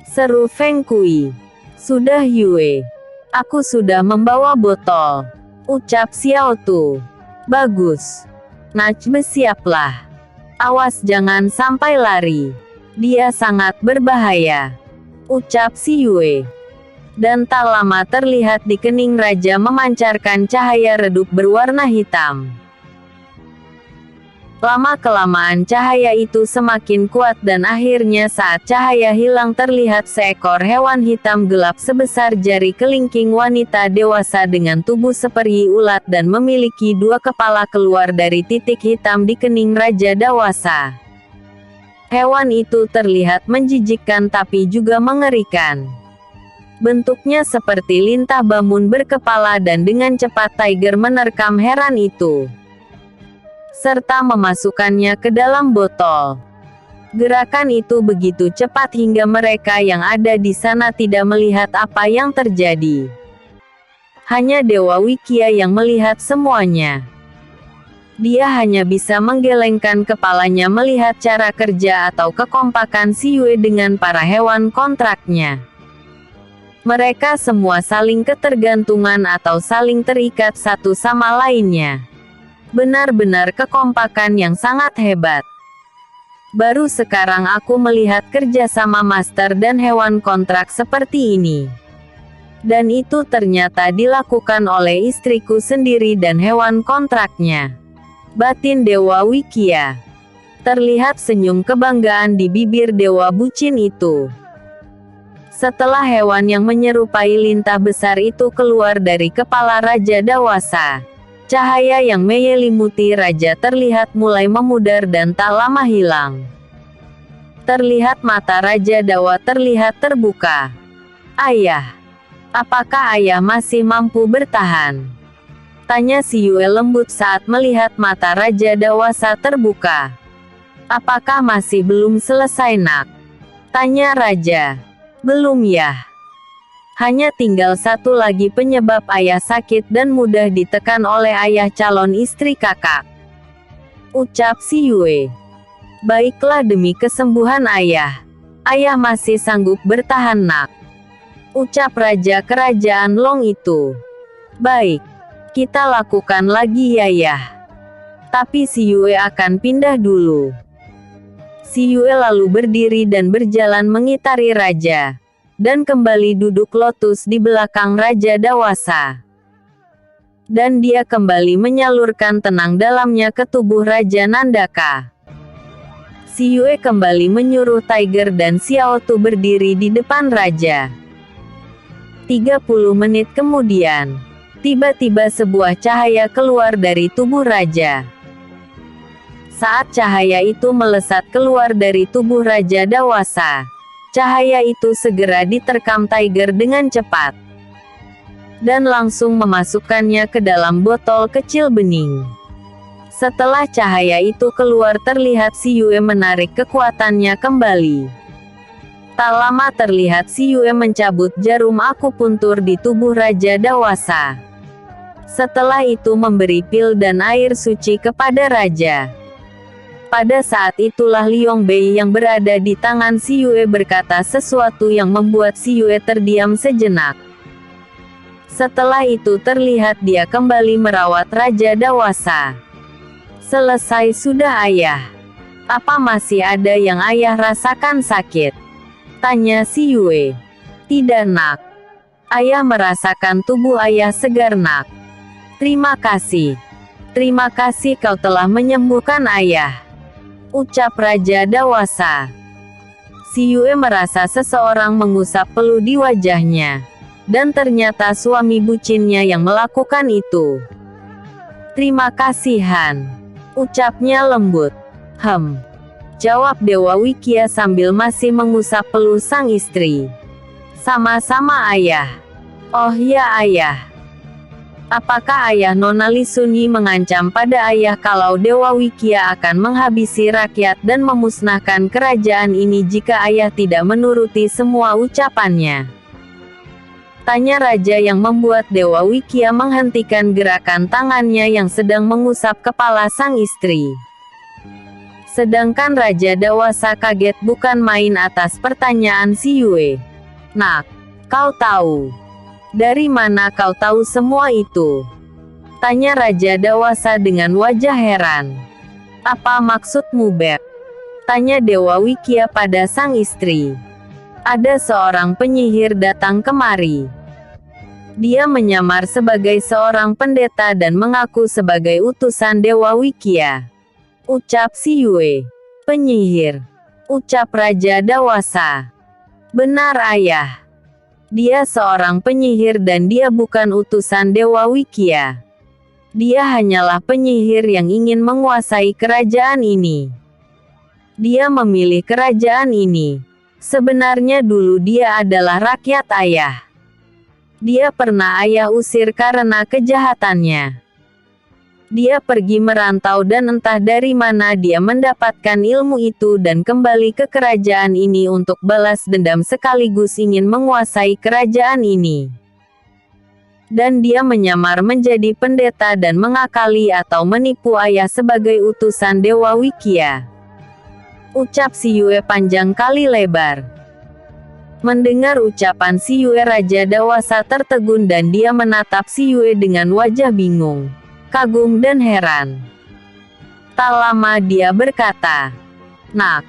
seru Feng Kui. "Sudah Yue. Aku sudah membawa botol," ucap Xiao Tu. "Bagus. Nach bersiaplah. Awas jangan sampai lari. Dia sangat berbahaya," ucap si Yue. Dan tak lama terlihat di kening raja memancarkan cahaya redup berwarna hitam. Lama-kelamaan cahaya itu semakin kuat dan akhirnya saat cahaya hilang terlihat seekor hewan hitam gelap sebesar jari kelingking wanita dewasa dengan tubuh seperti ulat dan memiliki 2 kepala keluar dari titik hitam di kening raja dewasa. Hewan itu terlihat menjijikkan tapi juga mengerikan. Bentuknya seperti lintah bamun berkepala dan dengan cepat Tiger menerkam heran itu serta memasukkannya ke dalam botol. Gerakan itu begitu cepat hingga mereka yang ada di sana tidak melihat apa yang terjadi. Hanya Dewa Wikia yang melihat semuanya. Dia hanya bisa menggelengkan kepalanya melihat cara kerja atau kekompakan Si Yue dengan para hewan kontraknya. Mereka semua saling ketergantungan atau saling terikat satu sama lainnya. Benar-benar kekompakan yang sangat hebat. Baru sekarang aku melihat kerjasama master dan hewan kontrak seperti ini. Dan itu ternyata dilakukan oleh istriku sendiri dan hewan kontraknya. Batin Dewa Wikia. Terlihat senyum kebanggaan di bibir Dewa Bucin itu. Setelah hewan yang menyerupai lintah besar itu keluar dari kepala Raja Dewasa, cahaya yang menyelimuti raja terlihat mulai memudar dan tak lama hilang. Terlihat mata Raja Dawa terlihat terbuka. Ayah, apakah ayah masih mampu bertahan? Tanya Si Yue lembut saat melihat mata Raja Dewasa terbuka. Apakah masih belum selesai nak? Tanya raja. Belum ya. Hanya tinggal satu lagi penyebab ayah sakit dan mudah ditekan oleh ayah calon istri kakak. Ucap Si Yue. Baiklah demi kesembuhan ayah. Ayah masih sanggup bertahan nak. Ucap raja kerajaan Long itu. Baik. Kita lakukan lagi ya yah. Tapi Si Yue akan pindah dulu. Si Yue lalu berdiri dan berjalan mengitari raja. Dan kembali duduk lotus di belakang Raja Dewasa. Dan dia kembali menyalurkan tenang dalamnya ke tubuh Raja Nandaka. Si Yue kembali menyuruh Tiger dan Xiao Tu berdiri di depan Raja. 30 menit kemudian, tiba-tiba sebuah cahaya keluar dari tubuh Raja. Saat cahaya itu melesat keluar dari tubuh Raja Dewasa, cahaya itu segera diterkam Tiger dengan cepat. Dan langsung memasukkannya ke dalam botol kecil bening. Setelah cahaya itu keluar terlihat Si Yue menarik kekuatannya kembali. Tak lama terlihat Si Yue mencabut jarum akupuntur di tubuh Raja Dewasa. Setelah itu memberi pil dan air suci kepada Raja. Pada saat itulah Liong Bei yang berada di tangan Si Yue berkata sesuatu yang membuat Si Yue terdiam sejenak. Setelah itu terlihat dia kembali merawat Raja Dewasa. Selesai sudah ayah. Apa masih ada yang ayah rasakan sakit? Tanya Si Yue. Tidak nak. Ayah merasakan tubuh ayah segar nak. Terima kasih. Terima kasih kau telah menyembuhkan ayah. Ucap Raja Dewasa. Si Yue merasa seseorang mengusap peluh di wajahnya. Dan ternyata suami bucinnya yang melakukan itu. Terima kasih Han. Ucapnya lembut. Jawab Dewa Wikia sambil masih mengusap peluh sang istri. Sama-sama ayah. Oh ya ayah. Apakah ayah Nona Li Sunyi mengancam pada ayah kalau Dewa Wikia akan menghabisi rakyat dan memusnahkan kerajaan ini jika ayah tidak menuruti semua ucapannya? Tanya raja yang membuat Dewa Wikia menghentikan gerakan tangannya yang sedang mengusap kepala sang istri. Sedangkan Raja Dewasa kaget bukan main atas pertanyaan Si Yue. Nak, kau tahu? Dari mana kau tahu semua itu? Tanya Raja Dewasa dengan wajah heran. Apa maksudmu Beb? Tanya Dewa Wikia pada sang istri. Ada seorang penyihir datang kemari. Dia menyamar sebagai seorang pendeta dan mengaku sebagai utusan Dewa Wikia. Ucap si Yue. Penyihir. Ucap Raja Dewasa. Benar ayah. Dia seorang penyihir dan dia bukan utusan Dewa Wikia. Dia hanyalah penyihir yang ingin menguasai kerajaan ini. Dia memilih kerajaan ini. Sebenarnya dulu dia adalah rakyat ayah. Dia pernah ayah usir karena kejahatannya. Dia pergi merantau dan entah dari mana dia mendapatkan ilmu itu dan kembali ke kerajaan ini untuk balas dendam sekaligus ingin menguasai kerajaan ini. Dan dia menyamar menjadi pendeta dan mengakali atau menipu ayah sebagai utusan Dewa Wikia. Ucap si Yue panjang kali lebar. Mendengar ucapan si Yue, Raja Dewasa tertegun dan dia menatap si Yue dengan wajah bingung, kagum dan heran. Tak lama dia berkata, "Nak,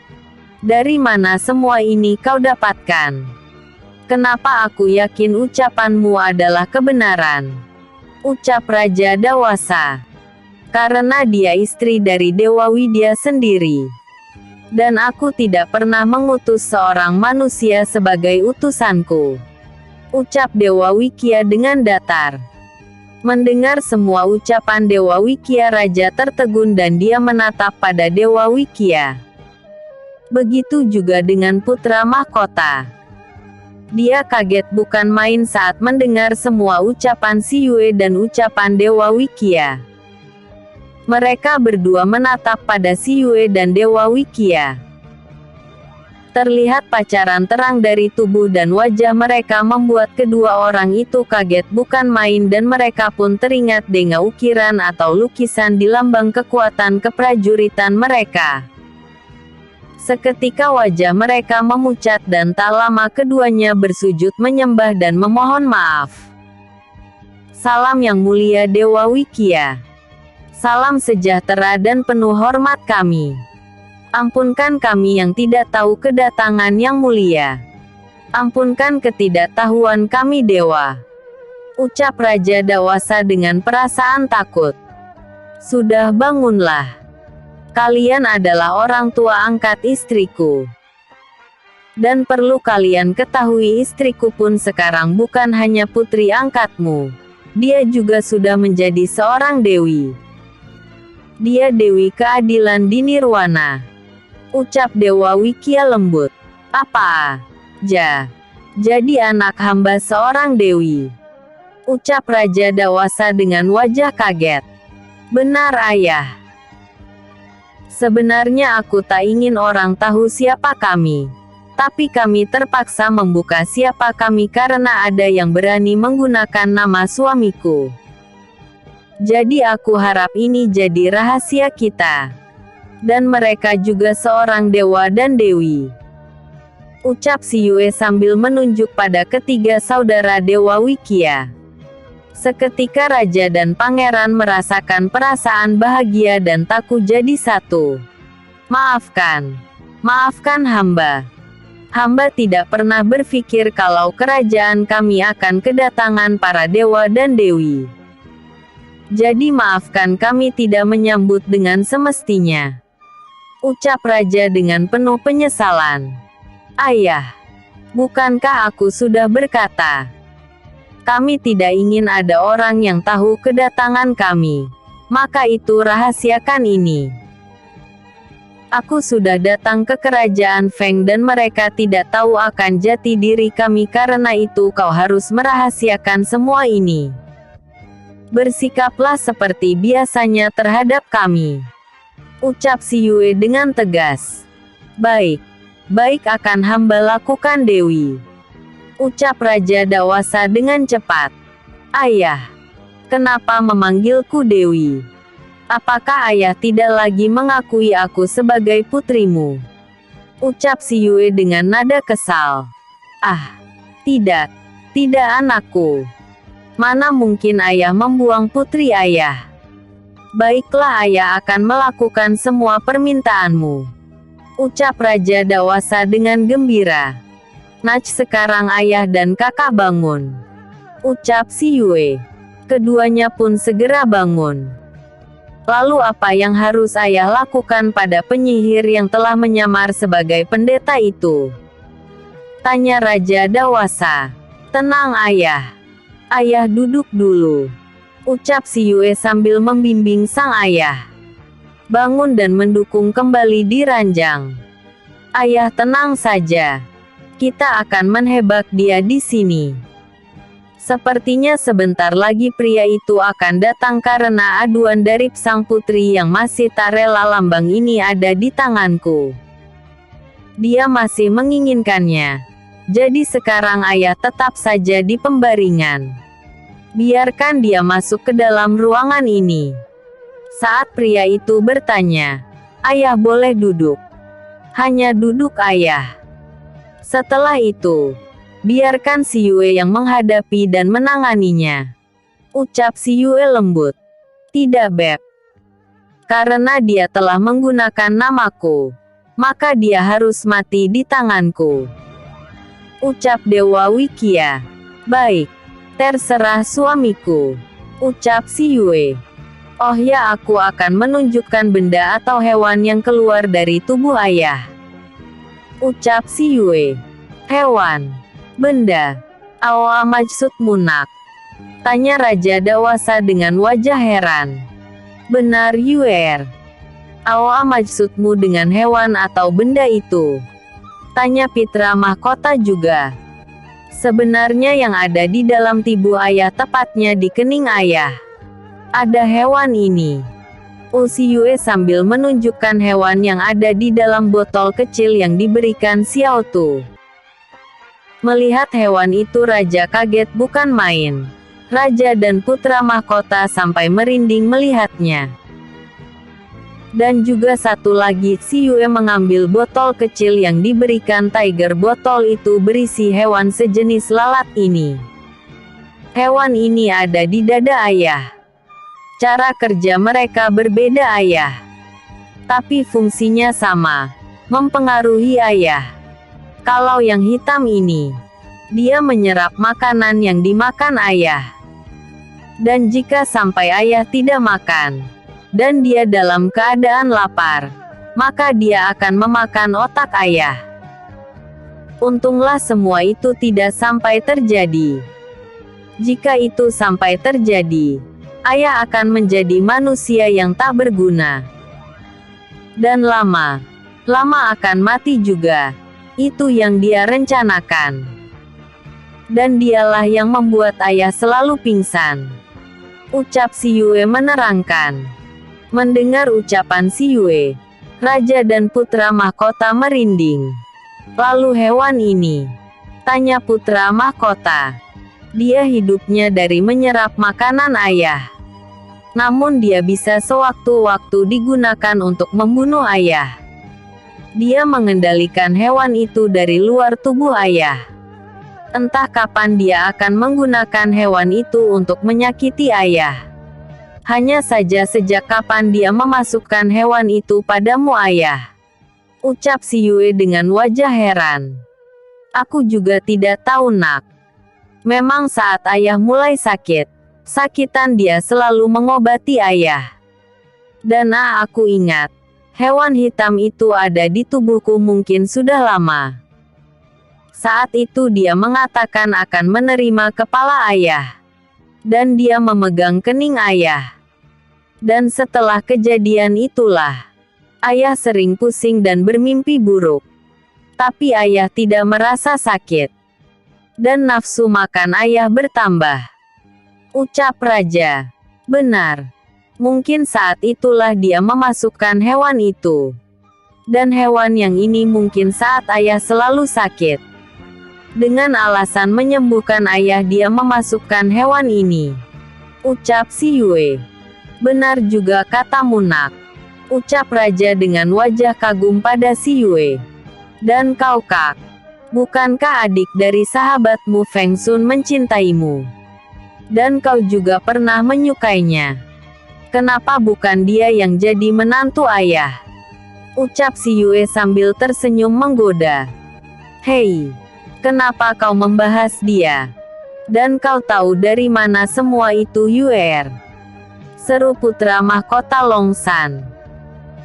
dari mana semua ini kau dapatkan? Kenapa aku yakin ucapanmu adalah kebenaran?" Ucap Raja Dewasa. Karena dia istri dari Dewa Widya sendiri. Dan aku tidak pernah mengutus seorang manusia sebagai utusanku. Ucap Dewa Wikia dengan datar. Mendengar semua ucapan Dewa Wikia, Raja tertegun dan dia menatap pada Dewa Wikia. Begitu juga dengan putra mahkota. Dia kaget bukan main saat mendengar semua ucapan si Yue dan ucapan Dewa Wikia. Mereka berdua menatap pada si Yue dan Dewa Wikia. Terlihat pacaran terang dari tubuh dan wajah mereka membuat kedua orang itu kaget bukan main dan mereka pun teringat dengan ukiran atau lukisan di lambang kekuatan keprajuritan mereka. Seketika wajah mereka memucat dan tak lama keduanya bersujud menyembah dan memohon maaf. Salam yang mulia Dewa Wikia. Salam sejahtera dan penuh hormat kami. Ampunkan kami yang tidak tahu kedatangan yang mulia. Ampunkan ketidaktahuan kami Dewa. Ucap Raja Dewasa dengan perasaan takut. Sudah bangunlah. Kalian adalah orang tua angkat istriku. Dan perlu kalian ketahui istriku pun sekarang bukan hanya putri angkatmu. Dia juga sudah menjadi seorang dewi. Dia Dewi Keadilan di Nirwana. Ucap Dewa Wikia lembut. Apa? Jadi anak hamba seorang dewi. Ucap Raja Dewasa dengan wajah kaget. Benar ayah. Sebenarnya aku tak ingin orang tahu siapa kami. Tapi kami terpaksa membuka siapa kami karena ada yang berani menggunakan nama suamiku. Jadi aku harap ini jadi rahasia kita. Dan mereka juga seorang dewa dan dewi. Ucap si Yue sambil menunjuk pada ketiga saudara Dewa Wikia. Seketika Raja dan Pangeran merasakan perasaan bahagia dan takut jadi satu. Maafkan hamba. Hamba tidak pernah berpikir kalau kerajaan kami akan kedatangan para dewa dan dewi. Jadi maafkan kami tidak menyambut dengan semestinya. Ucap Raja dengan penuh penyesalan. Ayah, bukankah aku sudah berkata? Kami tidak ingin ada orang yang tahu kedatangan kami. Maka itu rahasiakan ini. Aku sudah datang ke kerajaan Feng dan mereka tidak tahu akan jati diri kami karena itu kau harus merahasiakan semua ini. Bersikaplah seperti biasanya terhadap kami. Ucap si Yue dengan tegas. Baik akan hamba lakukan Dewi. Ucap Raja Dewasa dengan cepat. Ayah, kenapa memanggilku Dewi? Apakah ayah tidak lagi mengakui aku sebagai putrimu? Ucap si Yue dengan nada kesal. Tidak anakku. Mana mungkin ayah membuang putri ayah? Baiklah ayah akan melakukan semua permintaanmu. Ucap Raja Dewasa dengan gembira. Nach, sekarang ayah dan kakak bangun, ucap si Yue. Keduanya pun segera bangun. Lalu apa yang harus ayah lakukan pada penyihir yang telah menyamar sebagai pendeta itu? Tanya Raja Dewasa. Tenang ayah. Ayah duduk dulu, ucap si Yue sambil membimbing sang ayah bangun dan mendukung kembali di ranjang. Ayah tenang saja. Kita akan menhebak dia di sini. Sepertinya sebentar lagi pria itu akan datang karena aduan dari sang putri yang masih tak rela lambang ini ada di tanganku. Dia masih menginginkannya. Jadi sekarang ayah tetap saja di pembaringan. Biarkan dia masuk ke dalam ruangan ini. Saat pria itu bertanya, ayah boleh duduk. Hanya duduk ayah. Setelah itu, biarkan si Yue yang menghadapi dan menanganinya. Ucap si Yue lembut. Tidak Beb. Karena dia telah menggunakan namaku, maka dia harus mati di tanganku. Ucap Dewa Wikia. Baik. Terserah suamiku. Ucap si Yue. Oh ya, aku akan menunjukkan benda atau hewan yang keluar dari tubuh ayah. Ucap si Yue. Hewan. Benda. Apa maksudmu nak? Tanya Raja Dewasa dengan wajah heran. Benar Yue. Apa maksudmu dengan hewan atau benda itu? Tanya Pitra Mahkota juga. Sebenarnya yang ada di dalam tubuh ayah, tepatnya di kening ayah, ada hewan ini. Si Yue sambil menunjukkan hewan yang ada di dalam botol kecil yang diberikan Xiao Tu. Melihat hewan itu Raja kaget bukan main. Raja dan Putra Mahkota sampai merinding melihatnya. Dan juga satu lagi, si Yue mengambil botol kecil yang diberikan Tiger. Botol itu berisi hewan sejenis lalat ini. Hewan ini ada di dada ayah. Cara kerja mereka berbeda ayah, tapi fungsinya sama, mempengaruhi ayah. Kalau yang hitam ini, dia menyerap makanan yang dimakan ayah. Dan jika sampai ayah tidak makan, dan dia dalam keadaan lapar, maka dia akan memakan otak ayah. Untunglah semua itu tidak sampai terjadi. Jika itu sampai terjadi, ayah akan menjadi manusia yang tak berguna. Dan lama akan mati juga. Itu yang dia rencanakan. Dan dialah yang membuat ayah selalu pingsan. Ucap si Yue menerangkan. Mendengar ucapan si Yue, Raja dan Putra Mahkota merinding. Lalu hewan ini? Tanya Putra Mahkota. Dia hidupnya dari menyerap makanan ayah. Namun dia bisa sewaktu-waktu digunakan untuk membunuh ayah. Dia mengendalikan hewan itu dari luar tubuh ayah. Entah kapan dia akan menggunakan hewan itu untuk menyakiti ayah. Hanya saja sejak kapan dia memasukkan hewan itu padamu ayah? Ucap si Yue dengan wajah heran. Aku juga tidak tahu nak. Memang saat ayah mulai sakit, sakitan dia selalu mengobati ayah. Dan aku ingat, hewan hitam itu ada di tubuhku mungkin sudah lama. Saat itu dia mengatakan akan menerima kepala ayah. Dan dia memegang kening ayah. Dan setelah kejadian itulah, ayah sering pusing dan bermimpi buruk. Tapi ayah tidak merasa sakit. Dan nafsu makan ayah bertambah. Ucap Raja. Benar. Mungkin saat itulah dia memasukkan hewan itu. Dan hewan yang ini mungkin saat ayah selalu sakit. Dengan alasan menyembuhkan ayah dia memasukkan hewan ini. Ucap si Yue. Benar juga katamu nak. Ucap Raja dengan wajah kagum pada si Yue. Dan kau kak, bukankah adik dari sahabatmu Feng Sun mencintaimu? Dan kau juga pernah menyukainya. Kenapa bukan dia yang jadi menantu ayah? Ucap si Yue sambil tersenyum menggoda. Hei, Kenapa kau membahas dia? Dan kau tahu dari mana semua itu, Yuer? Seru putra mahkota Longsan.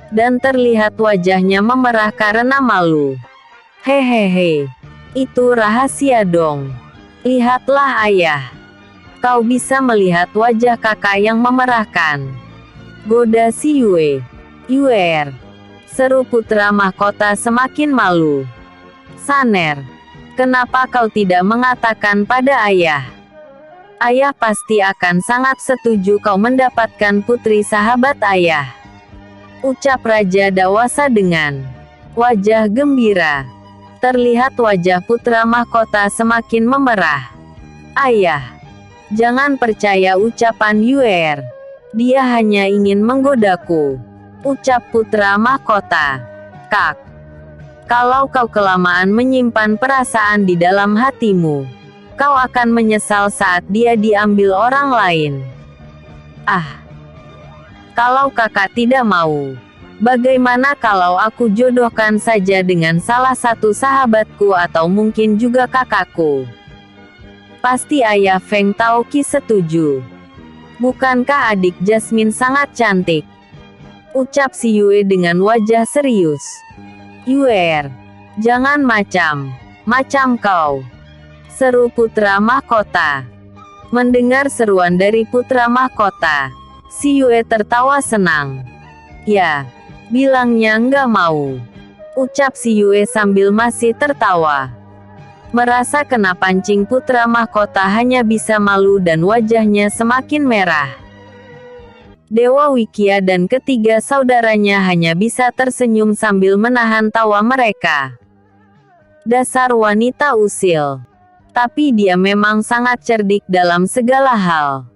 Dan terlihat wajahnya memerah karena malu. Hehehe. Itu rahasia dong. Lihatlah ayah. Kau bisa melihat wajah kakak yang memerahkan. Goda si Yue. Yuer. Seru putra mahkota semakin malu. Saner. Kenapa kau tidak mengatakan pada ayah? Ayah pasti akan sangat setuju kau mendapatkan putri sahabat ayah. Ucap Raja Dewasa dengan wajah gembira. Terlihat wajah putra mahkota semakin memerah. Ayah, jangan percaya ucapan Yuer. Dia hanya ingin menggodaku. Ucap putra mahkota. Kak, kalau kau kelamaan menyimpan perasaan di dalam hatimu, kau akan menyesal saat dia diambil orang lain. Ah, kalau kakak tidak mau, bagaimana kalau aku jodohkan saja dengan salah satu sahabatku atau mungkin juga kakakku? Pasti ayah Feng Taoqi setuju. Bukankah adik Jasmine sangat cantik? Ucap si Yue dengan wajah serius. Yuer, jangan macam kau. Seru putra mahkota. Mendengar seruan dari putra mahkota, si Yue tertawa senang. Ya, bilangnya nggak mau. Ucap si Yue sambil masih tertawa. Merasa kena pancing, putra mahkota hanya bisa malu dan wajahnya semakin merah. Dewa Wikia dan ketiga saudaranya hanya bisa tersenyum sambil menahan tawa mereka. Dasar wanita usil. Tapi dia memang sangat cerdik dalam segala hal.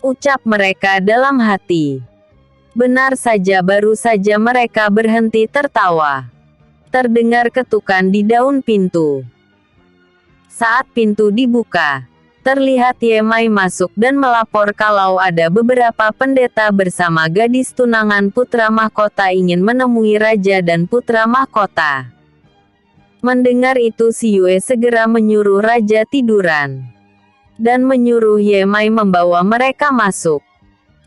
Ucap mereka dalam hati. Benar saja, baru saja mereka berhenti tertawa. Terdengar ketukan di daun pintu. Saat pintu dibuka, terlihat Yemai masuk dan melapor kalau ada beberapa pendeta bersama gadis tunangan putra mahkota ingin menemui raja dan putra mahkota. Mendengar itu si Yue segera menyuruh raja tiduran. Dan menyuruh Yemai membawa mereka masuk.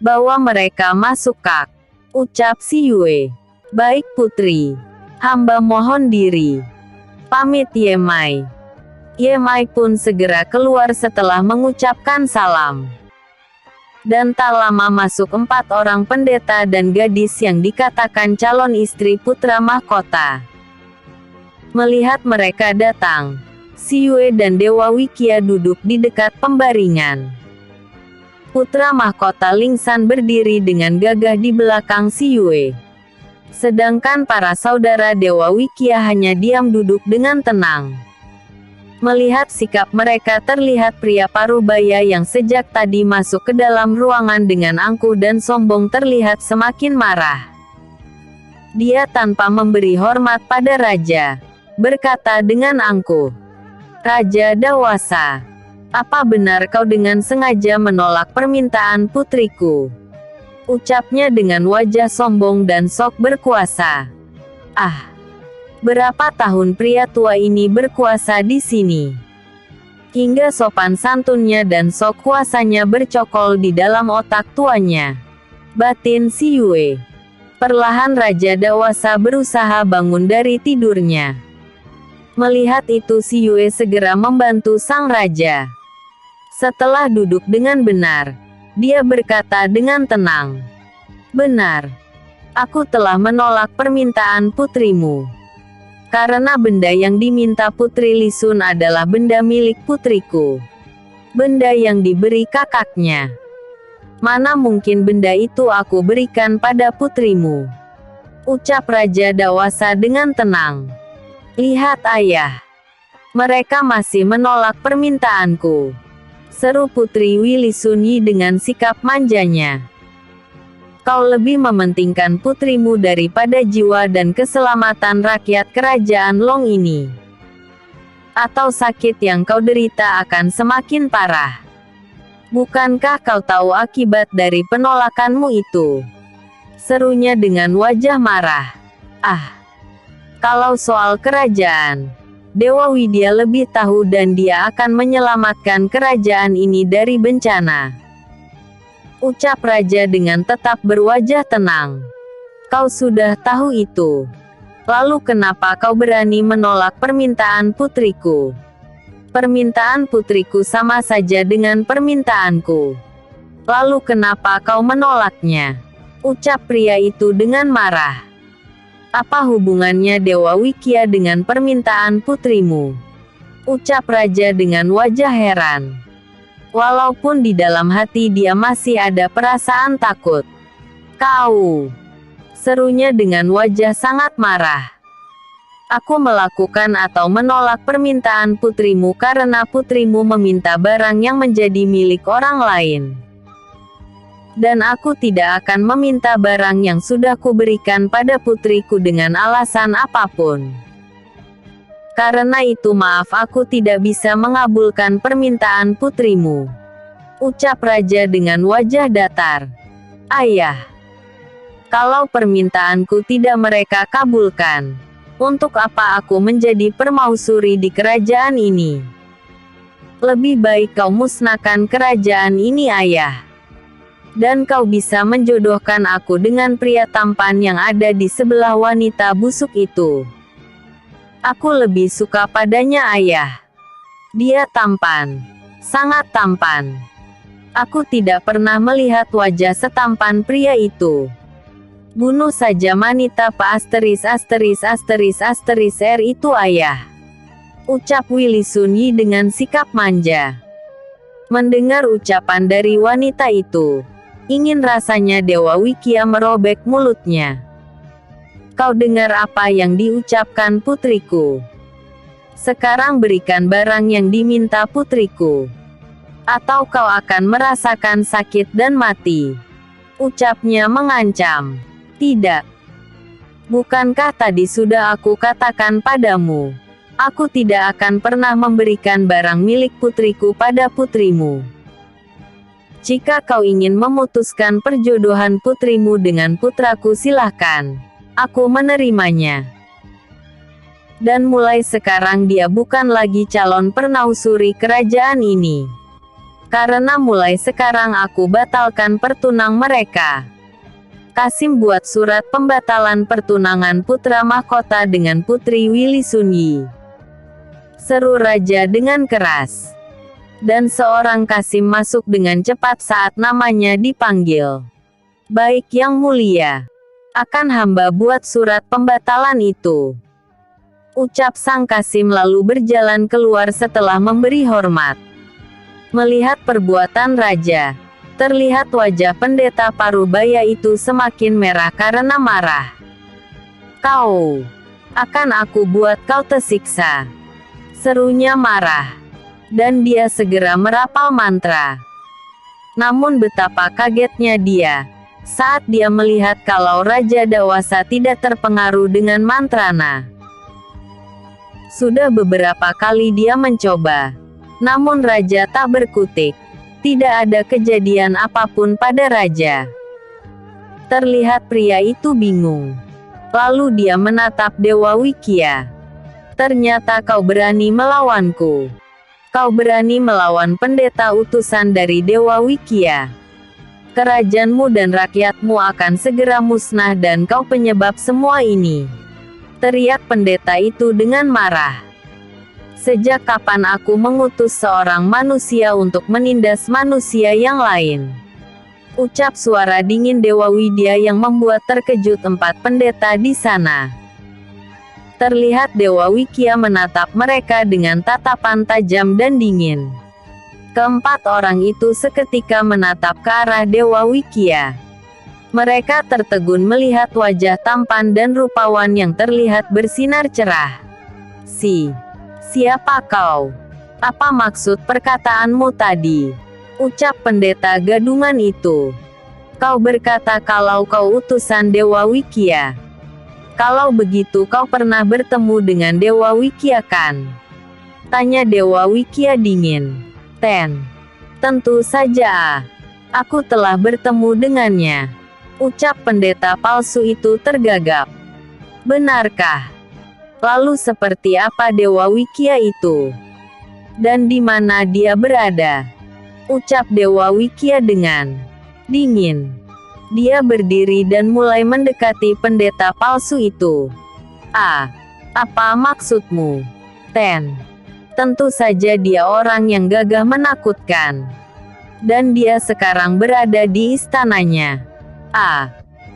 Bawa mereka masuk, Kak. Ucap si Yue. Baik putri. Hamba mohon diri. Pamit Yemai. Yemai pun segera keluar setelah mengucapkan salam. Dan tak lama masuk 4 orang pendeta dan gadis yang dikatakan calon istri putra mahkota. Melihat mereka datang, si Yue dan Dewa Wikia duduk di dekat pembaringan. Putra mahkota Lingsan berdiri dengan gagah di belakang si Yue. Sedangkan para saudara Dewa Wikia hanya diam duduk dengan tenang. Melihat sikap mereka, terlihat pria parubaya yang sejak tadi masuk ke dalam ruangan dengan angkuh dan sombong terlihat semakin marah. Dia tanpa memberi hormat pada raja, berkata dengan angkuh, "Raja Dewasa, apa benar kau dengan sengaja menolak permintaan putriku?" Ucapnya dengan wajah sombong dan sok berkuasa. Ah, berapa tahun pria tua ini berkuasa di sini? Hingga sopan santunnya dan sok kuasanya bercokol di dalam otak tuanya. Batin si Yue. Perlahan Raja Dewasa berusaha bangun dari tidurnya. Melihat itu si Yue segera membantu sang raja. Setelah duduk dengan benar, dia berkata dengan tenang, "Benar. Aku telah menolak permintaan putrimu. Karena benda yang diminta Putri Lisun adalah benda milik putriku. Benda yang diberi kakaknya. Mana mungkin benda itu aku berikan pada putrimu?" Ucap Raja Dewasa dengan tenang. "Lihat ayah. Mereka masih menolak permintaanku." Seru Putri Wi Lisun Yi dengan sikap manjanya. "Kau lebih mementingkan putrimu daripada jiwa dan keselamatan rakyat kerajaan Long ini. Atau sakit yang kau derita akan semakin parah. Bukankah kau tahu akibat dari penolakanmu itu?" Serunya dengan wajah marah. "Ah, kalau soal kerajaan, Dewa Widya lebih tahu dan dia akan menyelamatkan kerajaan ini dari bencana. Ucap raja dengan tetap berwajah tenang. Kau sudah tahu itu. Lalu kenapa kau berani menolak permintaan putriku? Permintaan putriku sama saja dengan permintaanku. Lalu kenapa kau menolaknya? Ucap pria itu dengan marah. Apa hubungannya Dewa Wikya dengan permintaan putrimu? Ucap raja dengan wajah heran. Walaupun di dalam hati dia masih ada perasaan takut. Kau! Serunya dengan wajah sangat marah. Aku melakukan atau menolak permintaan putrimu karena putrimu meminta barang yang menjadi milik orang lain. Dan aku tidak akan meminta barang yang sudah kuberikan pada putriku dengan alasan apapun. Karena itu maaf aku tidak bisa mengabulkan permintaan putrimu. Ucap raja dengan wajah datar. Ayah, kalau permintaanku tidak mereka kabulkan, untuk apa aku menjadi permausuri di kerajaan ini? Lebih baik kau musnahkan kerajaan ini ayah. Dan kau bisa menjodohkan aku dengan pria tampan yang ada di sebelah wanita busuk itu. Aku lebih suka padanya ayah. Dia tampan. Sangat tampan. Aku tidak pernah melihat wajah setampan pria itu. Bunuh saja wanita ****r itu ayah. Ucap Willy Sunyi dengan sikap manja. Mendengar ucapan dari wanita itu, ingin rasanya Dewa Wikya merobek mulutnya. Kau dengar apa yang diucapkan putriku? Sekarang berikan barang yang diminta putriku. Atau kau akan merasakan sakit dan mati. Ucapnya mengancam. Tidak. Bukankah tadi sudah aku katakan padamu? Aku tidak akan pernah memberikan barang milik putriku pada putrimu. Jika kau ingin memutuskan perjodohan putrimu dengan putraku silahkan. Aku menerimanya. Dan mulai sekarang dia bukan lagi calon permausuri kerajaan ini. Karena mulai sekarang aku batalkan pertunang mereka. Kasim buat surat pembatalan pertunangan putra mahkota dengan putri Willy Sunyi. Seru raja dengan keras. Dan seorang Kasim masuk dengan cepat saat namanya dipanggil. Baik yang mulia. Akan hamba buat surat pembatalan itu. Ucap sang Kasim lalu berjalan keluar setelah memberi hormat. Melihat perbuatan raja. Terlihat wajah pendeta Parubaya itu semakin merah karena marah. Kau, akan aku buat kau tersiksa. Serunya marah. Dan dia segera merapal mantra. Namun betapa kagetnya dia, saat dia melihat kalau Raja Dewasa tidak terpengaruh dengan mantrana. Sudah beberapa kali dia mencoba. Namun Raja tak berkutik. Tidak ada kejadian apapun pada raja. Terlihat pria itu bingung. Lalu dia menatap Dewa Wikya. Ternyata kau berani melawanku. Kau berani melawan pendeta utusan dari Dewa Wikya. Kerajaanmu dan rakyatmu akan segera musnah dan kau penyebab semua ini. Teriak pendeta itu dengan marah. Sejak kapan aku mengutus seorang manusia untuk menindas manusia yang lain? Ucap suara dingin Dewa Widya yang membuat terkejut empat pendeta di sana. Terlihat Dewa Wikya menatap mereka dengan tatapan tajam dan dingin. Keempat orang itu seketika menatap ke arah Dewa Wikya. Mereka tertegun melihat wajah tampan dan rupawan yang terlihat bersinar cerah. Siapa kau? Apa maksud perkataanmu tadi? Ucap pendeta gadungan itu. Kau berkata kalau kau utusan Dewa Wikya. Kalau begitu kau pernah bertemu dengan Dewa Wikya kan? Tanya Dewa Wikya dingin. Tentu saja. Aku telah bertemu dengannya. Ucap pendeta palsu itu tergagap. Benarkah? Lalu seperti apa Dewa Wikya itu? Dan di mana dia berada? Ucap Dewa Wikya dengan dingin. Dia berdiri dan mulai mendekati pendeta palsu itu. Apa maksudmu? Tentu saja dia orang yang gagah menakutkan. Dan dia sekarang berada di istananya.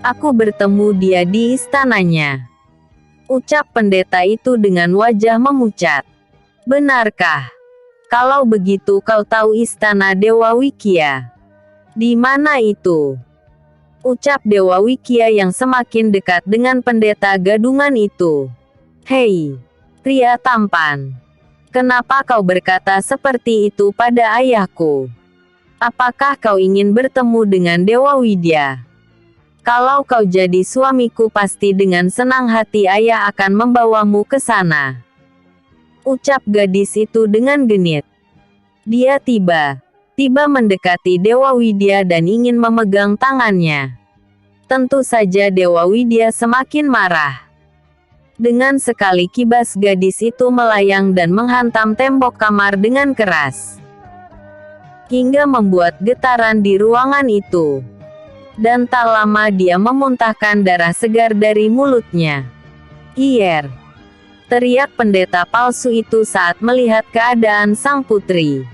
Aku bertemu dia di istananya. Ucap pendeta itu dengan wajah memucat. Benarkah? Kalau begitu kau tahu istana Dewa Wikya? Di mana itu? Ucap Dewa Wikya yang semakin dekat dengan pendeta gadungan itu. Hei, pria tampan. Kenapa kau berkata seperti itu pada ayahku? Apakah kau ingin bertemu dengan Dewa Widya? Kalau kau jadi suamiku pasti dengan senang hati ayah akan membawamu ke sana. Ucap gadis itu dengan genit. Dia tiba mendekati Dewa Widya dan ingin memegang tangannya. Tentu saja Dewa Widya semakin marah. Dengan sekali kibas gadis itu melayang dan menghantam tembok kamar dengan keras. Hingga membuat getaran di ruangan itu. Dan tak lama dia memuntahkan darah segar dari mulutnya. "Iyer!" teriak pendeta palsu itu saat melihat keadaan sang putri.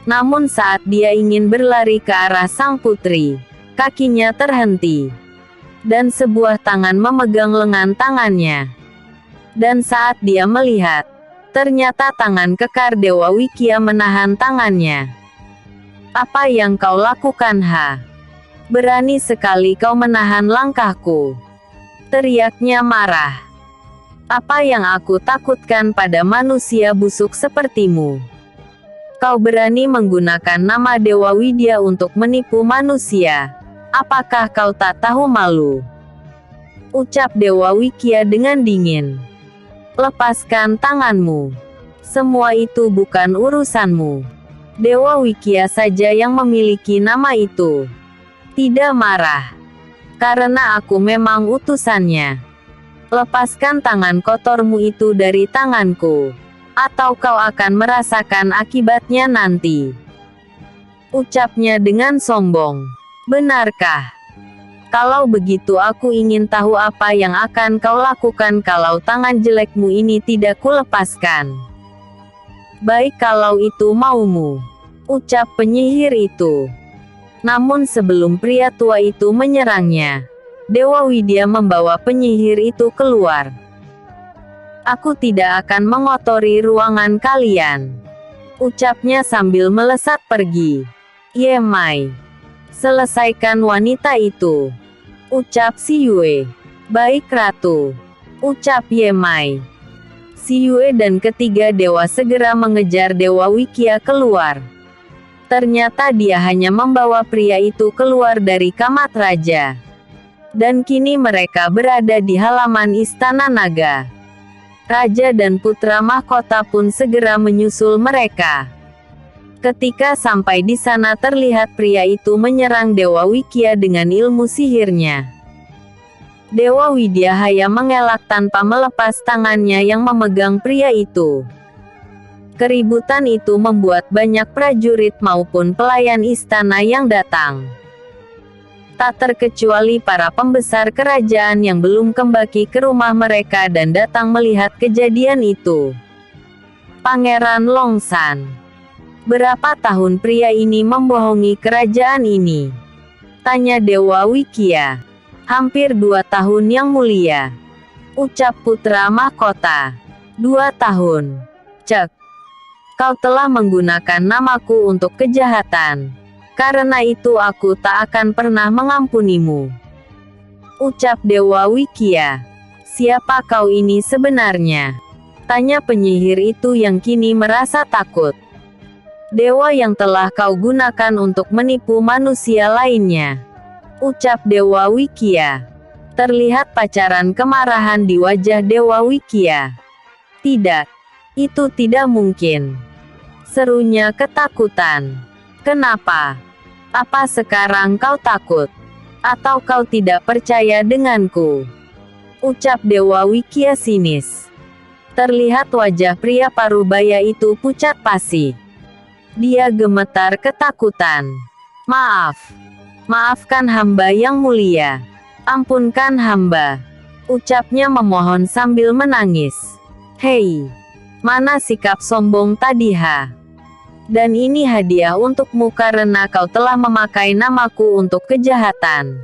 Namun saat dia ingin berlari ke arah sang putri, kakinya terhenti. Dan sebuah tangan memegang lengan tangannya. Dan saat dia melihat, ternyata tangan kekar Dewa Wikya menahan tangannya. "Apa yang kau lakukan, Ha? Berani sekali kau menahan langkahku!" teriaknya marah. "Apa yang aku takutkan pada manusia busuk sepertimu? Kau berani menggunakan nama Dewa Widya untuk menipu manusia. Apakah kau tak tahu malu?" Ucap Dewa Wikya dengan dingin. "Lepaskan tanganmu. Semua itu bukan urusanmu." Dewa Wikya saja yang memiliki nama itu. Tidak marah. "Karena aku memang utusannya. Lepaskan tangan kotormu itu dari tanganku. Atau kau akan merasakan akibatnya nanti." Ucapnya dengan sombong. "Benarkah? Kalau begitu aku ingin tahu apa yang akan kau lakukan kalau tangan jelekmu ini tidak kulepaskan." "Baik kalau itu maumu," ucap penyihir itu. Namun sebelum pria tua itu menyerangnya, Dewa Widya membawa penyihir itu keluar. "Aku tidak akan mengotori ruangan kalian," ucapnya sambil melesat pergi. "Yemai, selesaikan wanita itu," ucap Si Yue. "Baik Ratu," ucap Yemai. Si Yue dan ketiga dewa segera mengejar Dewa Wikya keluar. Ternyata dia hanya membawa pria itu keluar dari kamar raja. Dan kini mereka berada di halaman Istana Naga. Raja dan putra mahkota pun segera menyusul mereka. Ketika sampai di sana terlihat pria itu menyerang Dewa Wikya dengan ilmu sihirnya. Dewa Widya hanya mengelak tanpa melepas tangannya yang memegang pria itu. Keributan itu membuat banyak prajurit maupun pelayan istana yang datang. Tak terkecuali para pembesar kerajaan yang belum kembali ke rumah mereka dan datang melihat kejadian itu. "Pangeran Longsan, berapa tahun pria ini membohongi kerajaan ini?" tanya Dewa Wikya. "Hampir 2 tahun yang mulia," ucap putra mahkota. 2 tahun. Cek. "Kau telah menggunakan namaku untuk kejahatan. Karena itu aku tak akan pernah mengampunimu," ucap Dewa Wikya. "Siapa kau ini sebenarnya?" tanya penyihir itu yang kini merasa takut. "Dewa yang telah kau gunakan untuk menipu manusia lainnya," ucap Dewa Wikya. Terlihat pacaran kemarahan di wajah Dewa Wikya. "Tidak. Itu tidak mungkin," serunya ketakutan. "Kenapa? Apa sekarang kau takut? Atau kau tidak percaya denganku?" ucap Dewa Wikya sinis. Terlihat wajah pria parubaya itu pucat pasi. Dia gemetar ketakutan. "Maaf. Maafkan hamba yang mulia. Ampunkan hamba," ucapnya memohon sambil menangis. "Hei, mana sikap sombong tadi ha? Dan ini hadiah untukmu karena kau telah memakai namaku untuk kejahatan."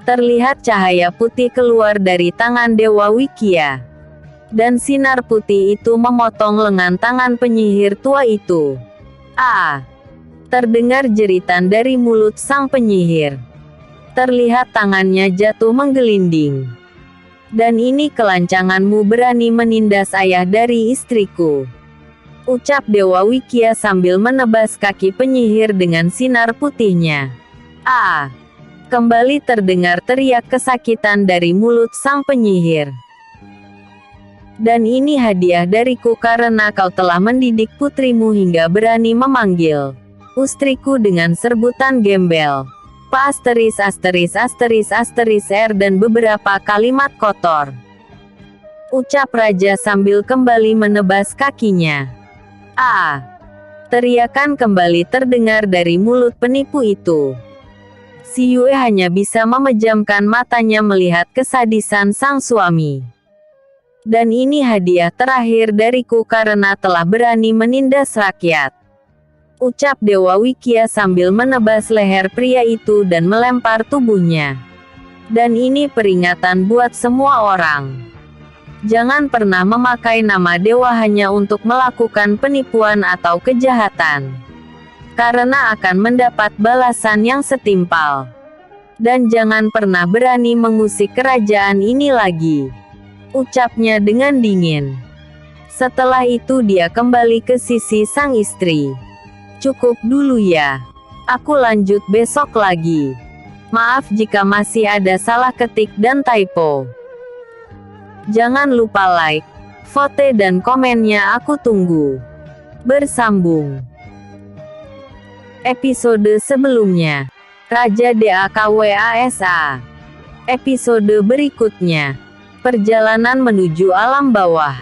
Terlihat cahaya putih keluar dari tangan Dewa Wikya. Dan sinar putih itu memotong lengan tangan penyihir tua itu. "Ah!" Terdengar jeritan dari mulut sang penyihir. Terlihat tangannya jatuh menggelinding. "Dan ini kelancanganmu berani menindas ayah dari istriku," ucap Dewa Wikya sambil menebas kaki penyihir dengan sinar putihnya. "Ah!" Kembali terdengar teriak kesakitan dari mulut sang penyihir. "Dan ini hadiah dariku karena kau telah mendidik putrimu hingga berani memanggil istriku dengan serbutan gembel, ********* dan beberapa kalimat kotor," ucap raja sambil kembali menebas kakinya. "Ah!" Teriakan kembali terdengar dari mulut penipu itu. Si Yue hanya bisa memejamkan matanya melihat kesadisan sang suami. "Dan ini hadiah terakhir dariku karena telah berani menindas rakyat," ucap Dewa Wikya sambil menebas leher pria itu dan melempar tubuhnya. "Dan ini peringatan buat semua orang. Jangan pernah memakai nama dewa hanya untuk melakukan penipuan atau kejahatan. Karena akan mendapat balasan yang setimpal. Dan jangan pernah berani mengusik kerajaan ini lagi," ucapnya dengan dingin. Setelah itu dia kembali ke sisi sang istri. "Cukup dulu ya. Aku lanjut besok lagi. Maaf jika masih ada salah ketik dan typo. Jangan lupa like, vote dan komennya, aku tunggu." Bersambung episode sebelumnya. Raja Dakwasa. Episode berikutnya. Perjalanan menuju alam bawah.